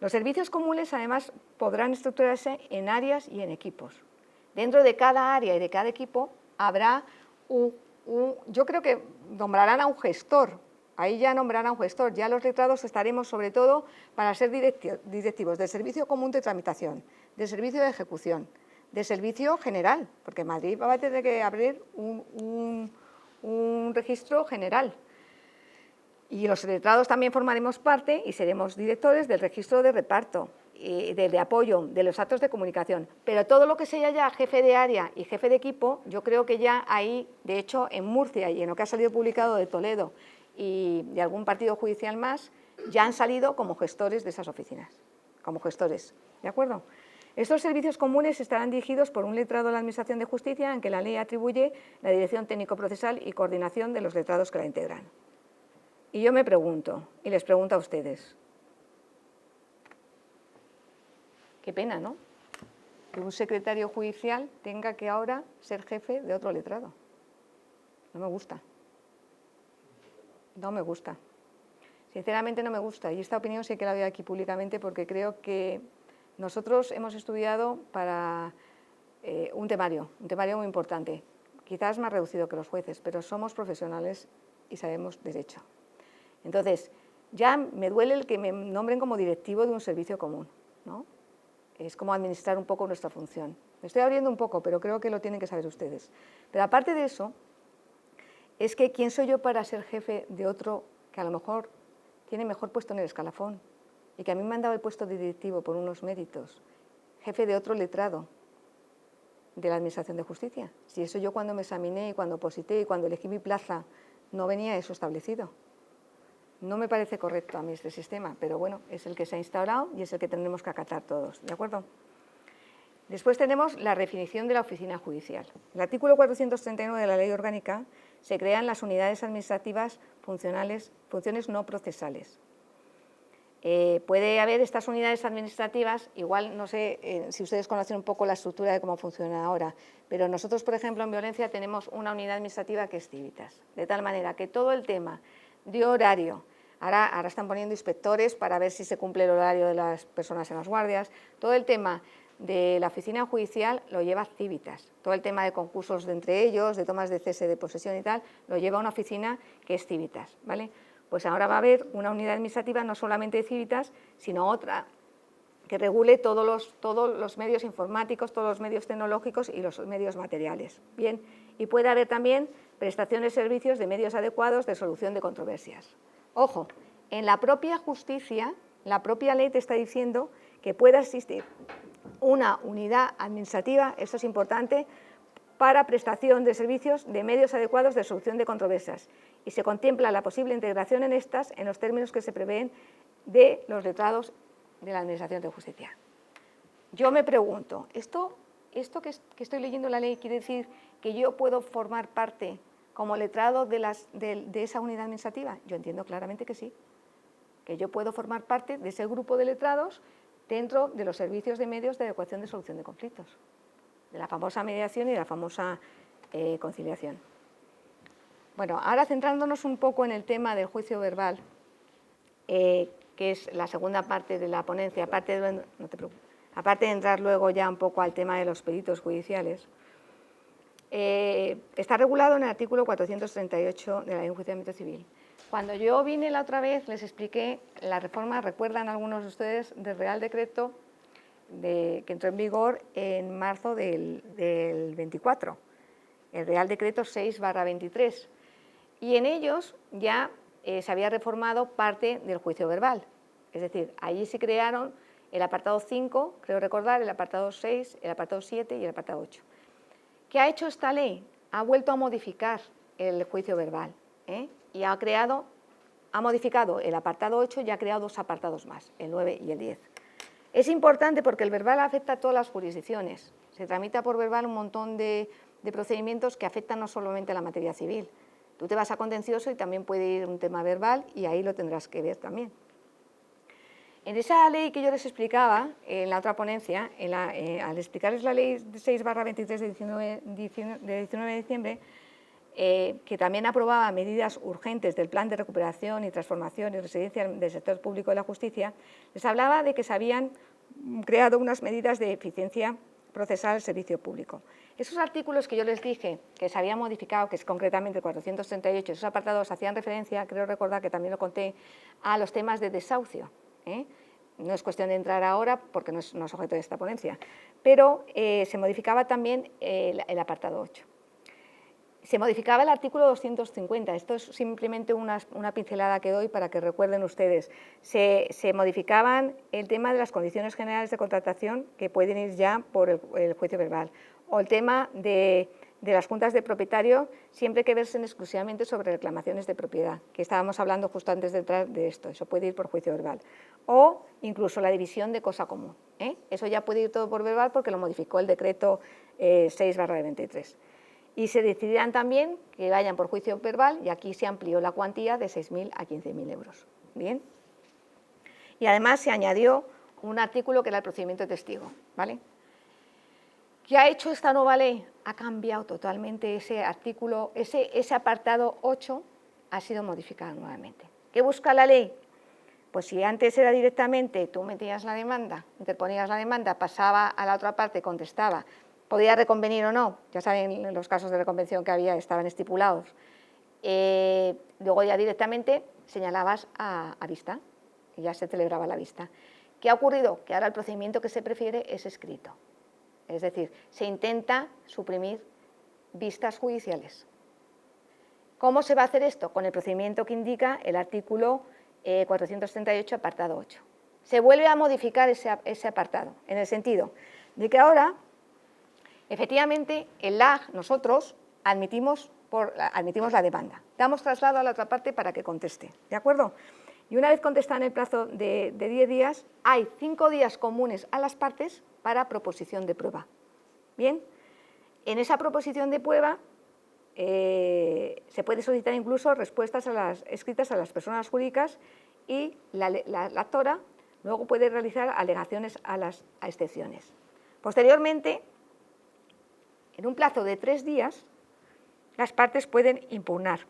[SPEAKER 2] Los servicios comunes, además, podrán estructurarse en áreas y en equipos. Dentro de cada área y de cada equipo habrá yo creo que nombrarán a un gestor, ahí ya nombrarán a un gestor, ya los letrados estaremos sobre todo para ser directivos del Servicio Común de Tramitación, del Servicio de Ejecución, del Servicio General, porque Madrid va a tener que abrir un registro general. Y los letrados también formaremos parte y seremos directores del registro de reparto, de apoyo, de los actos de comunicación. Pero todo lo que sea ya jefe de área y jefe de equipo, yo creo que ya ahí, de hecho, en Murcia y en lo que ha salido publicado de Toledo y de algún partido judicial más, ya han salido como gestores de esas oficinas, como gestores, ¿de acuerdo? Estos servicios comunes estarán dirigidos por un letrado de la Administración de Justicia, en que la ley atribuye la dirección técnico-procesal y coordinación de los letrados que la integran. Y yo me pregunto, y les pregunto a ustedes, qué pena, ¿no?, que un secretario judicial tenga que ahora ser jefe de otro letrado. No me gusta. No me gusta. Sinceramente no me gusta. Y esta opinión sí que la doy aquí públicamente porque creo que nosotros hemos estudiado para un temario muy importante. Quizás más reducido que los jueces, pero somos profesionales y sabemos derecho. Entonces, ya me duele el que me nombren como directivo de un servicio común, ¿no? Es como administrar un poco nuestra función. Me estoy abriendo un poco, pero creo que lo tienen que saber ustedes. Pero aparte de eso, es que ¿quién soy yo para ser jefe de otro que a lo mejor tiene mejor puesto en el escalafón y que a mí me han dado el puesto de directivo por unos méritos? Jefe de otro letrado de la Administración de Justicia. Si eso yo cuando me examiné y cuando oposité y cuando elegí mi plaza no venía eso establecido. No me parece correcto a mí este sistema, pero bueno, es el que se ha instaurado y es el que tendremos que acatar todos, ¿de acuerdo? Después tenemos la definición de la oficina judicial. En el artículo 439 de la Ley Orgánica se crean las unidades administrativas funciones no procesales. Puede haber estas unidades administrativas, igual no sé si ustedes conocen un poco la estructura de cómo funciona ahora, pero nosotros, por ejemplo, en violencia tenemos una unidad administrativa que es Civitas, de tal manera que todo el tema de horario, ahora están poniendo inspectores para ver si se cumple el horario de las personas en las guardias, todo el tema de la oficina judicial lo lleva Civitas, todo el tema de concursos de entre ellos, de tomas de cese de posesión y tal, lo lleva una oficina que es Civitas, ¿vale? Pues ahora va a haber una unidad administrativa no solamente de Civitas, sino otra que regule todos los medios informáticos, todos los medios tecnológicos y los medios materiales. Bien, y puede haber también prestación de servicios de medios adecuados de solución de controversias. Ojo, en la propia justicia, la propia ley te está diciendo que pueda existir una unidad administrativa, esto es importante, para prestación de servicios de medios adecuados de solución de controversias y se contempla la posible integración en estas en los términos que se prevén de los letrados de la Administración de Justicia. Yo me pregunto, ¿esto que estoy leyendo la ley quiere decir que yo puedo formar parte como letrado de esa unidad administrativa? Yo entiendo claramente que sí, que yo puedo formar parte de ese grupo de letrados dentro de los servicios de medios de adecuación de solución de conflictos, de la famosa mediación y de la famosa conciliación. Bueno, ahora centrándonos un poco en el tema del juicio verbal, que es la segunda parte de la ponencia, aparte de entrar luego ya un poco al tema de los peritos judiciales, está regulado en el artículo 438 de la Ley de Enjuiciamiento Civil. Cuando yo vine la otra vez les expliqué la reforma, recuerdan algunos de ustedes, del Real Decreto que entró en vigor en marzo del 24, el Real Decreto 6/23, y en ellos ya se había reformado parte del juicio verbal, es decir, allí se crearon el apartado 5, creo recordar, el apartado 6, el apartado 7 y el apartado 8. ¿Qué ha hecho esta ley? Ha vuelto a modificar el juicio verbal, y ha modificado el apartado 8 y ha creado dos apartados más, el 9 y el 10. Es importante porque el verbal afecta a todas las jurisdicciones. Se tramita por verbal un montón de procedimientos que afectan no solamente a la materia civil. Tú te vas a contencioso y también puede ir un tema verbal y ahí lo tendrás que ver también. En esa ley que yo les explicaba en la otra ponencia, al explicarles la ley 6/23 de 19 de diciembre, que también aprobaba medidas urgentes del Plan de Recuperación y Transformación y Residencia del Sector Público de la Justicia, les hablaba de que se habían creado unas medidas de eficiencia procesal al servicio público. Esos artículos que yo les dije que se habían modificado, que es concretamente el 438, esos apartados hacían referencia, creo recordar que también lo conté, a los temas de desahucio. No es cuestión de entrar ahora porque no es objeto de esta ponencia, pero se modificaba también el apartado 8. Se modificaba el artículo 250, esto es simplemente una pincelada que doy para que recuerden ustedes. Se modificaban el tema de las condiciones generales de contratación que pueden ir ya por el juicio verbal, o el tema de las juntas de propietario siempre que versen exclusivamente sobre reclamaciones de propiedad, que estábamos hablando justo antes de entrar de esto, eso puede ir por juicio verbal, o incluso la división de cosa común, eso ya puede ir todo por verbal porque lo modificó el decreto 6/23. Y se decidirán también que vayan por juicio verbal y aquí se amplió la cuantía de 6.000 a 15.000 euros. ¿Bien? Y además se añadió un artículo que era el procedimiento de testigo. ¿Vale? ¿Qué ha hecho esta nueva ley? Ha cambiado totalmente ese artículo, ese apartado 8 ha sido modificado nuevamente. ¿Qué busca la ley? Pues si antes era directamente, tú metías la demanda, interponías la demanda, pasaba a la otra parte, contestaba, podía reconvenir o no, ya saben los casos de reconvención que había, estaban estipulados. Luego ya directamente señalabas a vista y ya se celebraba la vista. ¿Qué ha ocurrido? Que ahora el procedimiento que se prefiere es escrito. Es decir, se intenta suprimir vistas judiciales. ¿Cómo se va a hacer esto? Con el procedimiento que indica el artículo 438, apartado 8. Se vuelve a modificar ese apartado, en el sentido de que ahora, efectivamente, el LAG, nosotros admitimos la demanda. Damos traslado a la otra parte para que conteste, ¿de acuerdo? Y una vez contestada en el plazo de 10 días, hay 5 días comunes a las partes para proposición de prueba. Bien, en esa proposición de prueba se puede solicitar incluso respuestas escritas a las personas jurídicas y la actora luego puede realizar alegaciones a las excepciones. Posteriormente, en un plazo de 3 días, las partes pueden impugnar.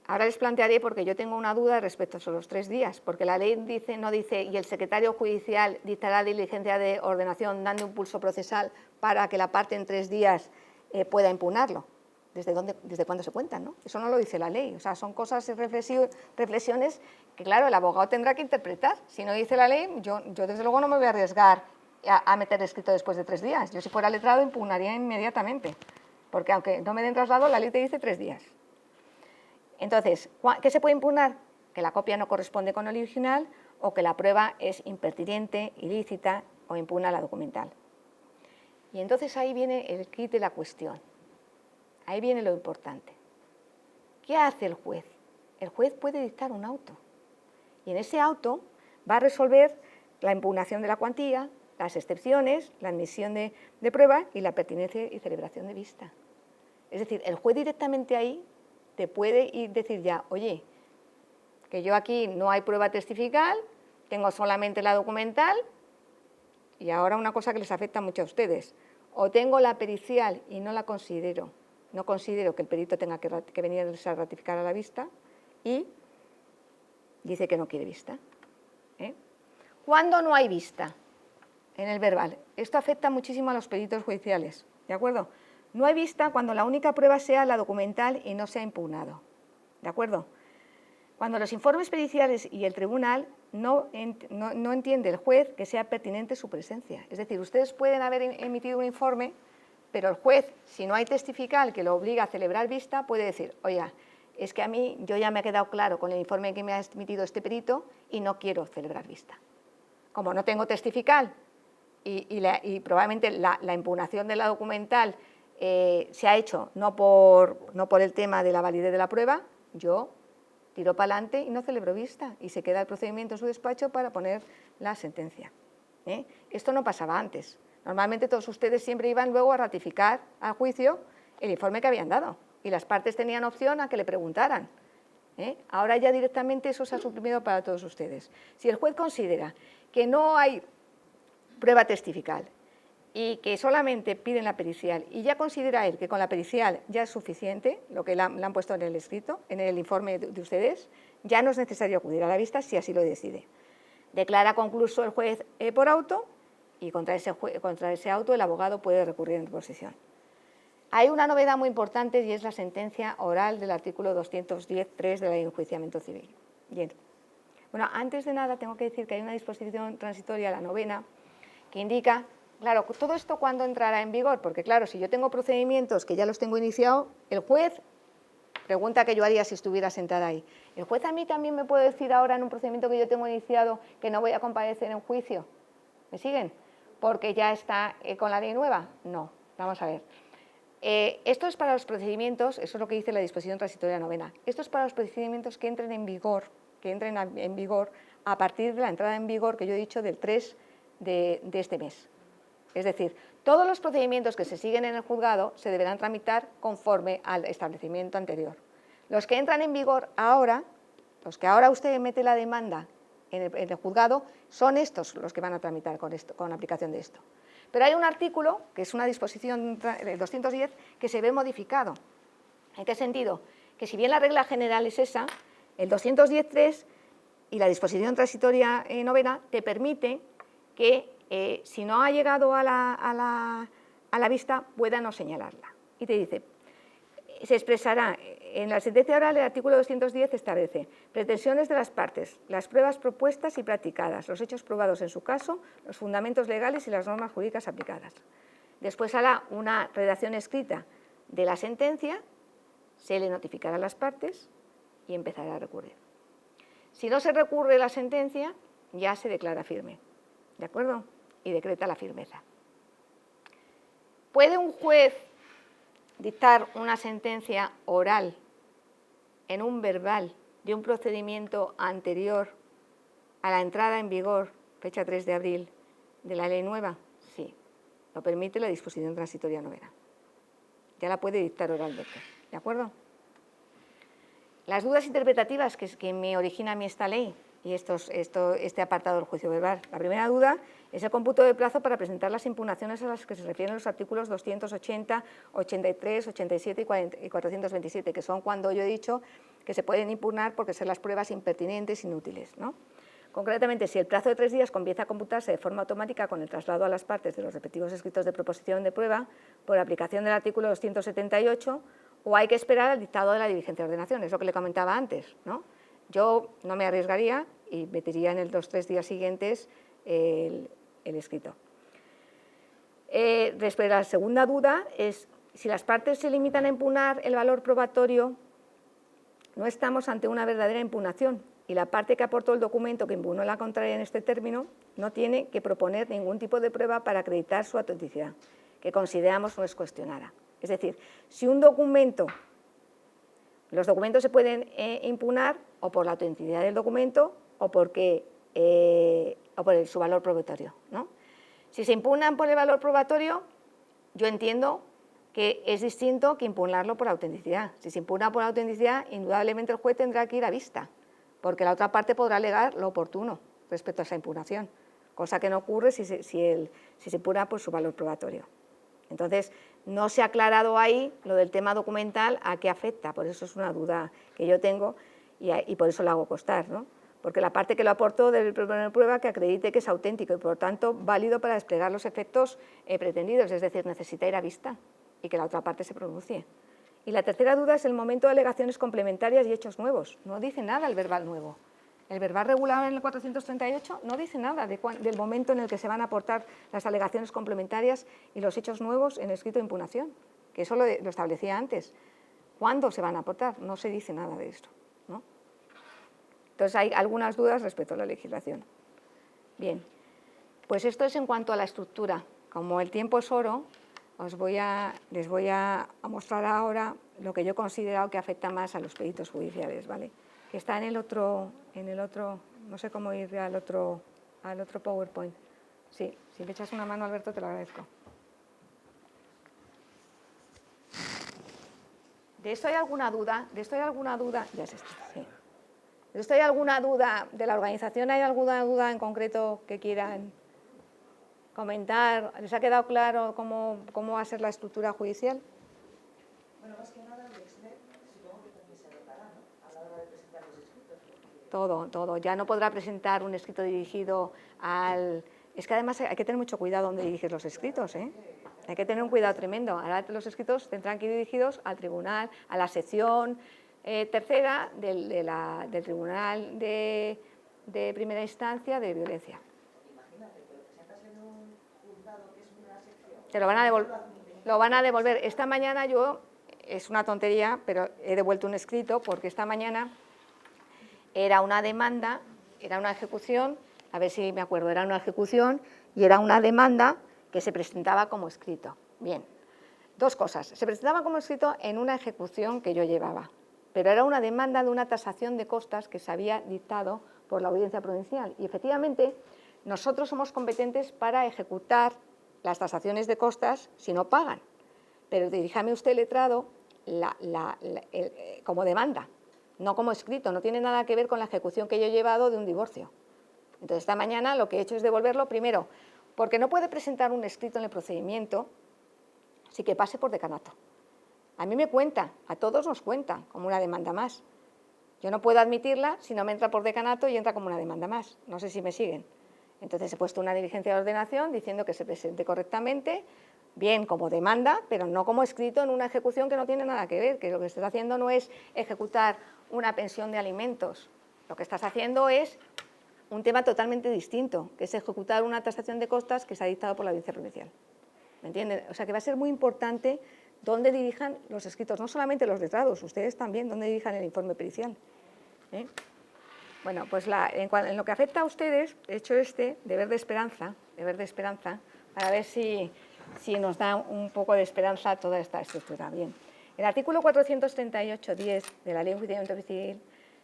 [SPEAKER 2] Ahora les plantearé porque yo tengo una duda respecto a esos 3 días, porque la ley no dice y el secretario judicial dictará diligencia de ordenación dando impulso procesal para que la parte en 3 días pueda impugnarlo. ¿Desde cuándo se cuentan? ¿No? Eso no lo dice la ley, o sea, son cosas y reflexiones que, claro, el abogado tendrá que interpretar. Si no dice la ley, yo desde luego no me voy a arriesgar a meter escrito después de 3 días. Yo si fuera letrado impugnaría inmediatamente, porque aunque no me den traslado, la ley te dice 3 días. Entonces, ¿qué se puede impugnar? Que la copia no corresponde con el original o que la prueba es impertinente, ilícita o impugna la documental. Y entonces ahí viene el quid de la cuestión. Ahí viene lo importante. ¿Qué hace el juez? El juez puede dictar un auto. Y en ese auto va a resolver la impugnación de la cuantía, las excepciones, la admisión de prueba y la pertinencia y celebración de vista. Es decir, el juez directamente ahí te puede ir decir ya, oye, que yo aquí no hay prueba testifical, tengo solamente la documental, y ahora una cosa que les afecta mucho a ustedes, o tengo la pericial y no la considero, no considero que el perito tenga que venir a ratificar a la vista, y dice que no quiere vista. ¿Cuándo no hay vista? En el verbal. Esto afecta muchísimo a los peritos judiciales, ¿de acuerdo? No hay vista cuando la única prueba sea la documental y no se ha impugnado, ¿de acuerdo? Cuando los informes periciales y el tribunal no entiende el juez que sea pertinente su presencia. Es decir, ustedes pueden haber emitido un informe, pero el juez, si no hay testifical que lo obliga a celebrar vista, puede decir, oiga, es que a mí yo ya me ha quedado claro con el informe que me ha emitido este perito y no quiero celebrar vista. Como no tengo testifical y probablemente la impugnación de la documental se ha hecho no por el tema de la validez de la prueba, yo tiro para adelante y no celebro vista y se queda el procedimiento en su despacho para poner la sentencia. Esto no pasaba antes. Normalmente todos ustedes siempre iban luego a ratificar al juicio el informe que habían dado y las partes tenían opción a que le preguntaran. Ahora ya directamente eso se ha suprimido para todos ustedes. Si el juez considera que no hay prueba testifical y que solamente piden la pericial y ya considera él que con la pericial ya es suficiente, lo que le han puesto en el escrito, en el informe de ustedes, ya no es necesario acudir a la vista si así lo decide. Declara concluso el juez por auto y contra ese auto el abogado puede recurrir en reposición. Hay una novedad muy importante y es la sentencia oral del artículo 210.3 de la Ley de Enjuiciamiento Civil. Bien. Bueno, antes de nada tengo que decir que hay una disposición transitoria, la 9ª, que indica, claro, todo esto cuándo entrará en vigor, porque claro, si yo tengo procedimientos que ya los tengo iniciados, el juez, pregunta que yo haría si estuviera sentada ahí, ¿el juez a mí también me puede decir ahora en un procedimiento que yo tengo iniciado que no voy a comparecer en juicio? ¿Me siguen? Porque ya está con la ley nueva. No, vamos a ver. Esto es para los procedimientos, eso es lo que dice la disposición transitoria 9ª, esto es para los procedimientos que entren en vigor, a partir de la entrada en vigor que yo he dicho del 3 de este mes. Es decir, todos los procedimientos que se siguen en el juzgado se deberán tramitar conforme al establecimiento anterior. Los que entran en vigor ahora, los que ahora usted mete la demanda en el juzgado, son estos los que van a tramitar con aplicación de esto. Pero hay un artículo, que es una disposición 210, que se ve modificado. ¿En qué sentido? Que si bien la regla general es esa, el 210.3 y la disposición transitoria 9ª te permite que si no ha llegado a la vista, pueda no señalarla. Y te dice, se expresará en la sentencia oral, el artículo 210 establece pretensiones de las partes, las pruebas propuestas y practicadas, los hechos probados en su caso, los fundamentos legales y las normas jurídicas aplicadas. Después hará una redacción escrita de la sentencia, se le notificará a las partes y empezará a recurrir. Si no se recurre la sentencia, ya se declara firme, ¿de acuerdo? Y decreta la firmeza. ¿Puede un juez dictar una sentencia oral en un verbal de un procedimiento anterior a la entrada en vigor, fecha 3 de abril, de la ley nueva? Sí, lo permite la disposición transitoria 9ª. Ya la puede dictar oralmente, ¿de acuerdo? Las dudas interpretativas que me origina a mí esta ley y este apartado del juicio verbal. La primera duda es el cómputo de plazo para presentar las impugnaciones a las que se refieren los artículos 280, 83, 87 y 427, que son cuando yo he dicho que se pueden impugnar porque son las pruebas impertinentes, inútiles, ¿no? Concretamente, si el plazo de 3 días comienza a computarse de forma automática con el traslado a las partes de los respectivos escritos de proposición de prueba por aplicación del artículo 278, o hay que esperar al dictado de la diligencia de ordenación, es lo que le comentaba antes, ¿no? Yo no me arriesgaría y metería en los 3 días siguientes el escrito. Respecto a la segunda duda, es si las partes se limitan a impugnar el valor probatorio, no estamos ante una verdadera impugnación y la parte que aportó el documento que impugnó la contraria en este término no tiene que proponer ningún tipo de prueba para acreditar su autenticidad, que consideramos no es cuestionada. Es decir, si un documento, los documentos se pueden impugnar o por la autenticidad del documento o por su valor probatorio, ¿no? Si se impugnan por el valor probatorio, yo entiendo que es distinto que impugnarlo por autenticidad. Si se impugna por autenticidad, indudablemente el juez tendrá que ir a vista, porque la otra parte podrá alegar lo oportuno respecto a esa impugnación, cosa que no ocurre si se impugna por su valor probatorio. Entonces, no se ha aclarado ahí lo del tema documental a qué afecta, por eso es una duda que yo tengo y por eso la hago constar, ¿no? Porque la parte que lo aportó debe proponer prueba que acredite que es auténtico y, por tanto, válido para desplegar los efectos pretendidos, es decir, necesita ir a vista y que la otra parte se pronuncie. Y la tercera duda es el momento de alegaciones complementarias y hechos nuevos. No dice nada el verbal nuevo. El verbal regulado en el 438 no dice nada del momento en el que se van a aportar las alegaciones complementarias y los hechos nuevos en el escrito de impugnación, que eso lo establecía antes. ¿Cuándo se van a aportar? No se dice nada de esto, ¿no? Entonces hay algunas dudas respecto a la legislación. Bien, pues esto es en cuanto a la estructura. Como el tiempo es oro, les voy a mostrar ahora lo que yo he considerado que afecta más a los peritos judiciales, ¿vale? Que está en el otro, no sé cómo ir al otro PowerPoint. Sí, si me echas una mano, Alberto, te lo agradezco. ¿De esto hay alguna duda? Ya es esto, sí. ¿De esto hay alguna duda? ¿De la organización hay alguna duda en concreto que quieran comentar? ¿Les ha quedado claro cómo va a ser la estructura judicial?
[SPEAKER 3] Bueno, más que nada el Excel, supongo que también se adaptará, ¿no? A la hora de presentar los escritos.
[SPEAKER 2] Todo. Ya no podrá presentar un escrito dirigido al Es que además hay que tener mucho cuidado donde diriges los escritos, ¿eh? Hay que tener un cuidado tremendo. Ahora los escritos tendrán que ir dirigidos al tribunal, a la sección tercera del Tribunal de Primera Instancia de Violencia.
[SPEAKER 3] Imagínate, te lo presentas en un juzgado que es una sección.
[SPEAKER 2] Te lo van a devolver. Esta mañana es una tontería, pero he devuelto un escrito porque esta mañana era una demanda, era una ejecución, a ver si me acuerdo, era una ejecución y era una demanda que se presentaba como escrito. Bien, dos cosas. Se presentaba como escrito en una ejecución que yo llevaba, pero era una demanda de una tasación de costas que se había dictado por la Audiencia Provincial. Y efectivamente, nosotros somos competentes para ejecutar las tasaciones de costas si no pagan. Pero diríjame usted, letrado, como demanda, no como escrito. No tiene nada que ver con la ejecución que yo he llevado de un divorcio. Entonces, esta mañana lo que he hecho es devolverlo, primero, porque no puede presentar un escrito en el procedimiento sin que pase por decanato. A mí me cuenta, a todos nos cuenta como una demanda más. Yo no puedo admitirla si no me entra por decanato y entra como una demanda más. No sé si me siguen. Entonces he puesto una diligencia de ordenación diciendo que se presente correctamente, bien como demanda, pero no como escrito en una ejecución que no tiene nada que ver, que lo que estás haciendo no es ejecutar una pensión de alimentos. Lo que estás haciendo es un tema totalmente distinto, que es ejecutar una tasación de costas que se ha dictado por la Audiencia Provincial. ¿Me entienden? O sea que va a ser muy importante dónde dirijan los escritos, no solamente los letrados, ustedes también, dónde dirijan el informe pericial. Bueno, pues en lo que afecta a ustedes, he hecho deber de esperanza, para ver si nos da un poco de esperanza toda esta estructura. Bien, el artículo 438.10 de la Ley de Enjuiciamiento Civil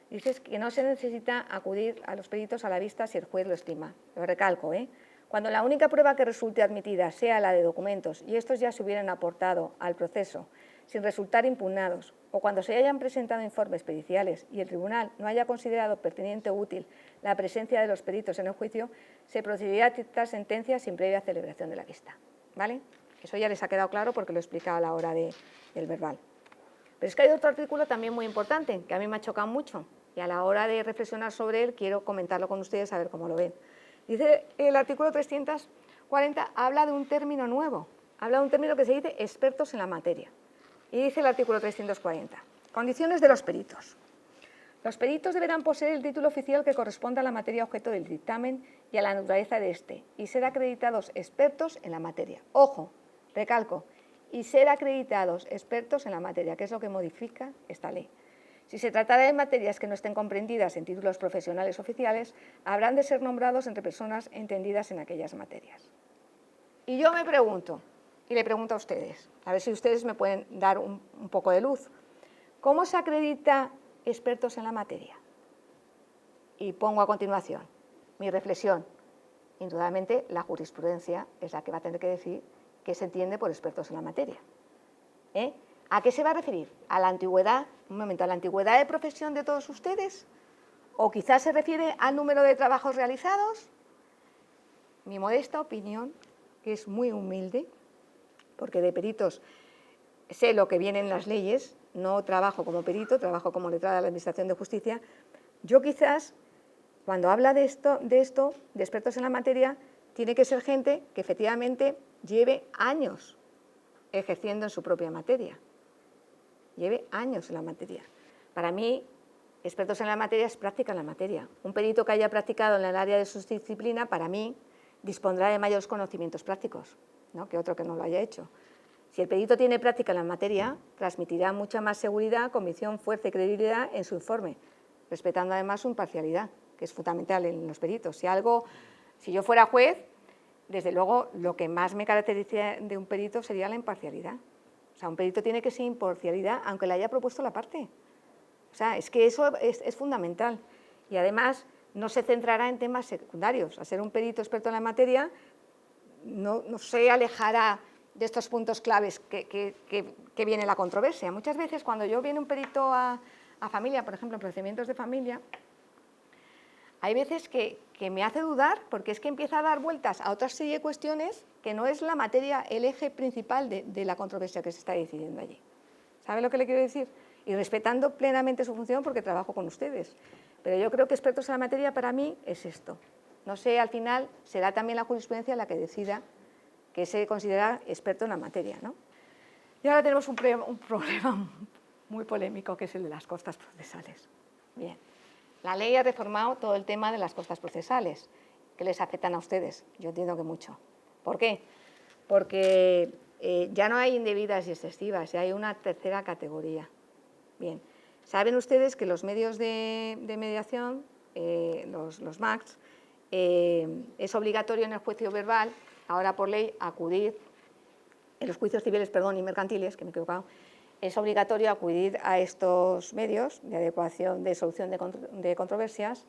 [SPEAKER 2] dice que no se necesita acudir a los peritos a la vista si el juez lo estima. Lo recalco, ¿eh? Cuando la única prueba que resulte admitida sea la de documentos y estos ya se hubieran aportado al proceso sin resultar impugnados, o cuando se hayan presentado informes periciales y el tribunal no haya considerado pertinente o útil la presencia de los peritos en el juicio, se procederá a dictar sentencia sin previa celebración de la vista. ¿Vale? Eso ya les ha quedado claro porque lo he explicado a la hora del verbal. Pero es que hay otro artículo también muy importante que a mí me ha chocado mucho y a la hora de reflexionar sobre él quiero comentarlo con ustedes a ver cómo lo ven. Dice el artículo 340, habla de un término nuevo, habla de un término que se dice expertos en la materia. Y dice el artículo 340, condiciones de los peritos. Los peritos deberán poseer el título oficial que corresponda a la materia objeto del dictamen y a la naturaleza de éste, y ser acreditados expertos en la materia. Ojo, recalco, y ser acreditados expertos en la materia, que es lo que modifica esta ley. Si se tratara de materias que no estén comprendidas en títulos profesionales oficiales, habrán de ser nombrados entre personas entendidas en aquellas materias. Y yo me pregunto, y le pregunto a ustedes, a ver si ustedes me pueden dar un poco de luz, ¿cómo se acredita expertos en la materia? Y pongo a continuación mi reflexión. Indudablemente, la jurisprudencia es la que va a tener que decir qué se entiende por expertos en la materia. ¿A qué se va a referir? ¿A la antigüedad? Un momento, ¿a la antigüedad de profesión de todos ustedes? ¿O quizás se refiere al número de trabajos realizados? Mi modesta opinión, que es muy humilde, porque de peritos sé lo que viene en las leyes, no trabajo como perito, trabajo como letrada de la Administración de Justicia. Yo quizás, cuando habla de esto, de expertos en la materia, tiene que ser gente que efectivamente lleve años ejerciendo en su propia materia. Lleve años en la materia. Para mí, expertos en la materia es práctica en la materia. Un perito que haya practicado en el área de su disciplina, para mí, dispondrá de mayores conocimientos prácticos, ¿no?, que otro que no lo haya hecho. Si el perito tiene práctica en la materia, transmitirá mucha más seguridad, convicción, fuerza y credibilidad en su informe, respetando además su imparcialidad, que es fundamental en los peritos. Si yo fuera juez, desde luego lo que más me caracteriza de un perito sería la imparcialidad. O sea, un perito tiene que ser imparcialidad, aunque le haya propuesto la parte. O sea, es que eso es fundamental. Y además no se centrará en temas secundarios. Al ser un perito experto en la materia, no se alejará de estos puntos claves que viene la controversia. Muchas veces cuando yo viene un perito a familia, por ejemplo, en procedimientos de familia, hay veces que me hace dudar porque es que empieza a dar vueltas a otra serie de cuestiones que no es la materia, el eje principal de la controversia que se está decidiendo allí. ¿Sabe lo que le quiero decir? Y respetando plenamente su función porque trabajo con ustedes. Pero yo creo que expertos en la materia para mí es esto. No sé, al final será también la jurisprudencia la que decida que se considera experto en la materia, ¿no? Y ahora tenemos un problema muy polémico, que es el de las costas procesales. Bien, la ley ha reformado todo el tema de las costas procesales, que les afectan a ustedes. Yo entiendo que mucho. ¿Por qué? Porque ya no hay indebidas y excesivas, ya hay una tercera categoría. Bien, saben ustedes que los medios de mediación, los MACs, es obligatorio en el juicio verbal, ahora por ley, acudir, en los juicios civiles, perdón, y mercantiles, que me he equivocado, es obligatorio acudir a estos medios de adecuación de solución de controversias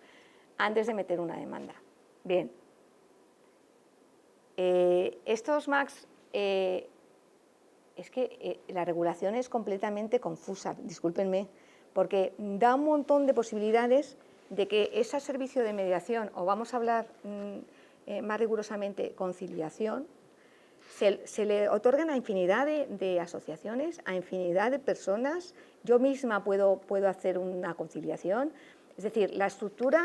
[SPEAKER 2] antes de meter una demanda. Bien, estos MACs, es que la regulación es completamente confusa, discúlpenme, porque da un montón de posibilidades de que ese servicio de mediación, o vamos a hablar más rigurosamente conciliación, se le otorgan a infinidad de asociaciones, a infinidad de personas. Yo misma puedo hacer una conciliación. Es decir, la estructura,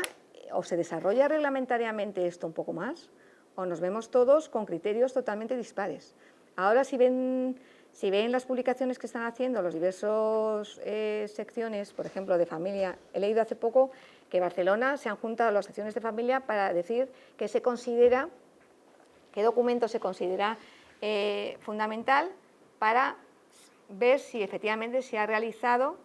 [SPEAKER 2] o se desarrolla reglamentariamente esto un poco más, o nos vemos todos con criterios totalmente dispares. Ahora, si ven las publicaciones que están haciendo los diversos secciones, por ejemplo, de familia, he leído hace poco que en Barcelona se han juntado las secciones de familia para decir que se considera, qué documento se considera fundamental para ver si efectivamente se ha realizado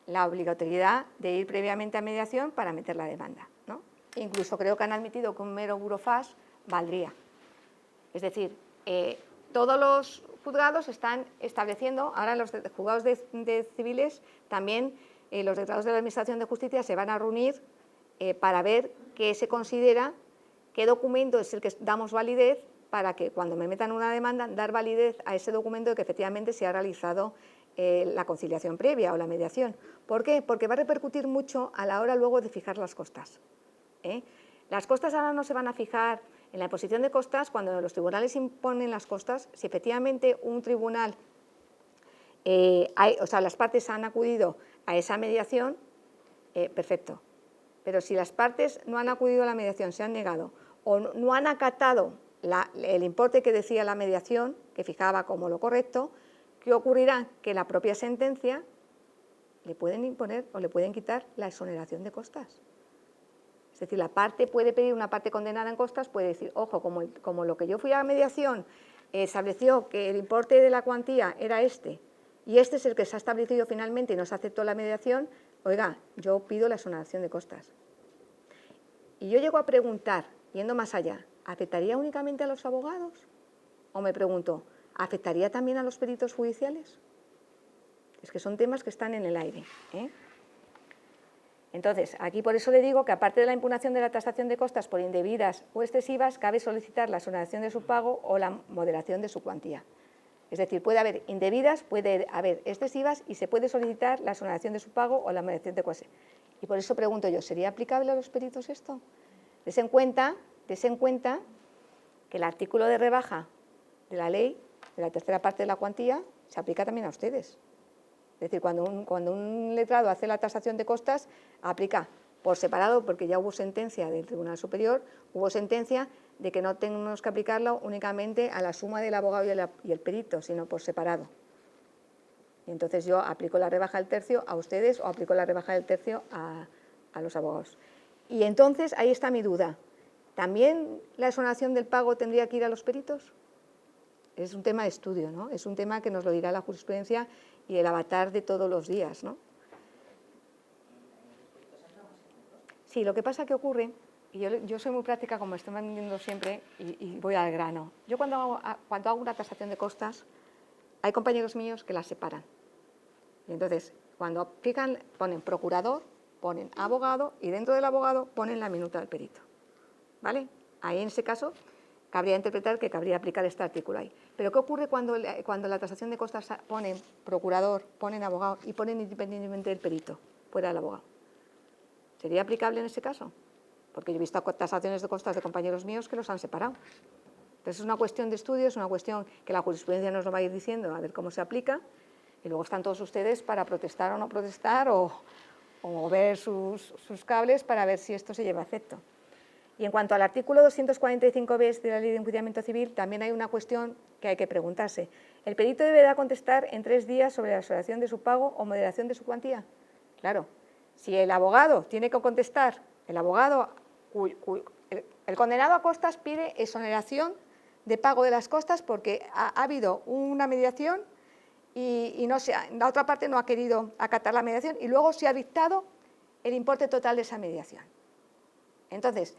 [SPEAKER 2] la obligatoriedad de ir previamente a mediación para meter la demanda, ¿no? Incluso creo que han admitido que un mero burofax valdría. Es decir, todos los juzgados están estableciendo, ahora los juzgados de civiles, también los letrados de la Administración de Justicia se van a reunir para ver qué se considera, qué documento es el que damos validez, para que cuando me metan una demanda, dar validez a ese documento de que efectivamente se ha realizado la conciliación previa o la mediación. ¿Por qué? Porque va a repercutir mucho a la hora luego de fijar las costas. Las costas ahora no se van a fijar en la imposición de costas cuando los tribunales imponen las costas. Si efectivamente un tribunal, las partes han acudido a esa mediación, perfecto. Pero si las partes no han acudido a la mediación, se han negado o no han acatado el importe que decía la mediación, que fijaba como lo correcto, ¿qué ocurrirá? Que la propia sentencia le pueden imponer o le pueden quitar la exoneración de costas. Es decir, la parte puede pedir, una parte condenada en costas puede decir, ojo, como lo que yo fui a mediación estableció que el importe de la cuantía era este, y este es el que se ha establecido finalmente y no se aceptó la mediación, oiga, yo pido la exoneración de costas. Y yo llego a preguntar, yendo más allá, ¿afectaría únicamente a los abogados? O me pregunto, ¿afectaría también a los peritos judiciales? Es que son temas que están en el aire, ¿eh? Entonces, aquí por eso le digo que aparte de la impugnación de la tasación de costas por indebidas o excesivas, cabe solicitar la exoneración de su pago o la moderación de su cuantía. Es decir, puede haber indebidas, puede haber excesivas y se puede solicitar la exoneración de su pago o la moderación de costas. Y por eso pregunto yo, ¿sería aplicable a los peritos esto? Dese en cuenta que el artículo de rebaja de la ley, de la tercera parte de la cuantía, se aplica también a ustedes. Es decir, cuando un letrado hace la tasación de costas, aplica por separado, porque ya hubo sentencia del Tribunal Superior, hubo sentencia de que no tenemos que aplicarlo únicamente a la suma del abogado y el perito, sino por separado. Y entonces yo aplico la rebaja del tercio a ustedes o aplico la rebaja del tercio a los abogados. Y entonces ahí está mi duda. ¿También la exoneración del pago tendría que ir a los peritos? Es un tema de estudio, ¿no? Es un tema que nos lo dirá la jurisprudencia y el avatar de todos los días, ¿no? Sí, lo que pasa que ocurre, y yo soy muy práctica, como estoy manteniendo siempre, y voy al grano. Yo cuando hago una tasación de costas, hay compañeros míos que las separan. Y entonces, cuando fijan, ponen procurador, ponen abogado, y dentro del abogado ponen la minuta del perito. ¿Vale? Ahí en ese caso cabría interpretar que cabría aplicar este artículo ahí. Pero ¿qué ocurre cuando la tasación de costas ponen procurador, ponen abogado y ponen independientemente del perito, fuera del abogado? ¿Sería aplicable en ese caso? Porque yo he visto tasaciones de costas de compañeros míos que los han separado. Entonces es una cuestión de estudio, es una cuestión que la jurisprudencia nos lo va a ir diciendo, a ver cómo se aplica, y luego están todos ustedes para protestar o no protestar o ver sus cables para ver si esto se lleva a efecto. Y en cuanto al artículo 245 bis de la Ley de Enjuiciamiento Civil, también hay una cuestión que hay que preguntarse. ¿El perito deberá contestar en 3 días sobre la exoneración de su pago o moderación de su cuantía? Claro, si el abogado tiene que contestar, el abogado, el condenado a costas pide exoneración de pago de las costas porque ha habido una mediación y no la otra parte no ha querido acatar la mediación y luego se ha dictado el importe total de esa mediación. Entonces,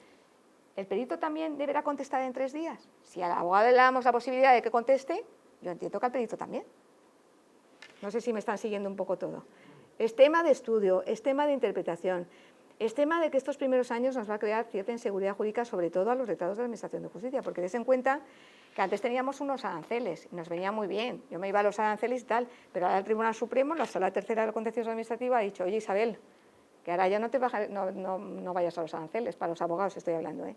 [SPEAKER 2] ¿el perito también deberá contestar en 3 días? Si al abogado le damos la posibilidad de que conteste, yo entiendo que al perito también. No sé si me están siguiendo un poco todo. Es tema de estudio, es tema de interpretación, es tema de que estos primeros años nos va a crear cierta inseguridad jurídica, sobre todo a los letrados de la Administración de Justicia, porque des en cuenta que antes teníamos unos aranceles y nos venía muy bien. Yo me iba a los aranceles y tal, pero ahora el Tribunal Supremo, la Sala Tercera del Contencioso Administrativo, ha dicho, oye Isabel, que ahora ya no vayas a los aranceles, para los abogados estoy hablando, ¿eh?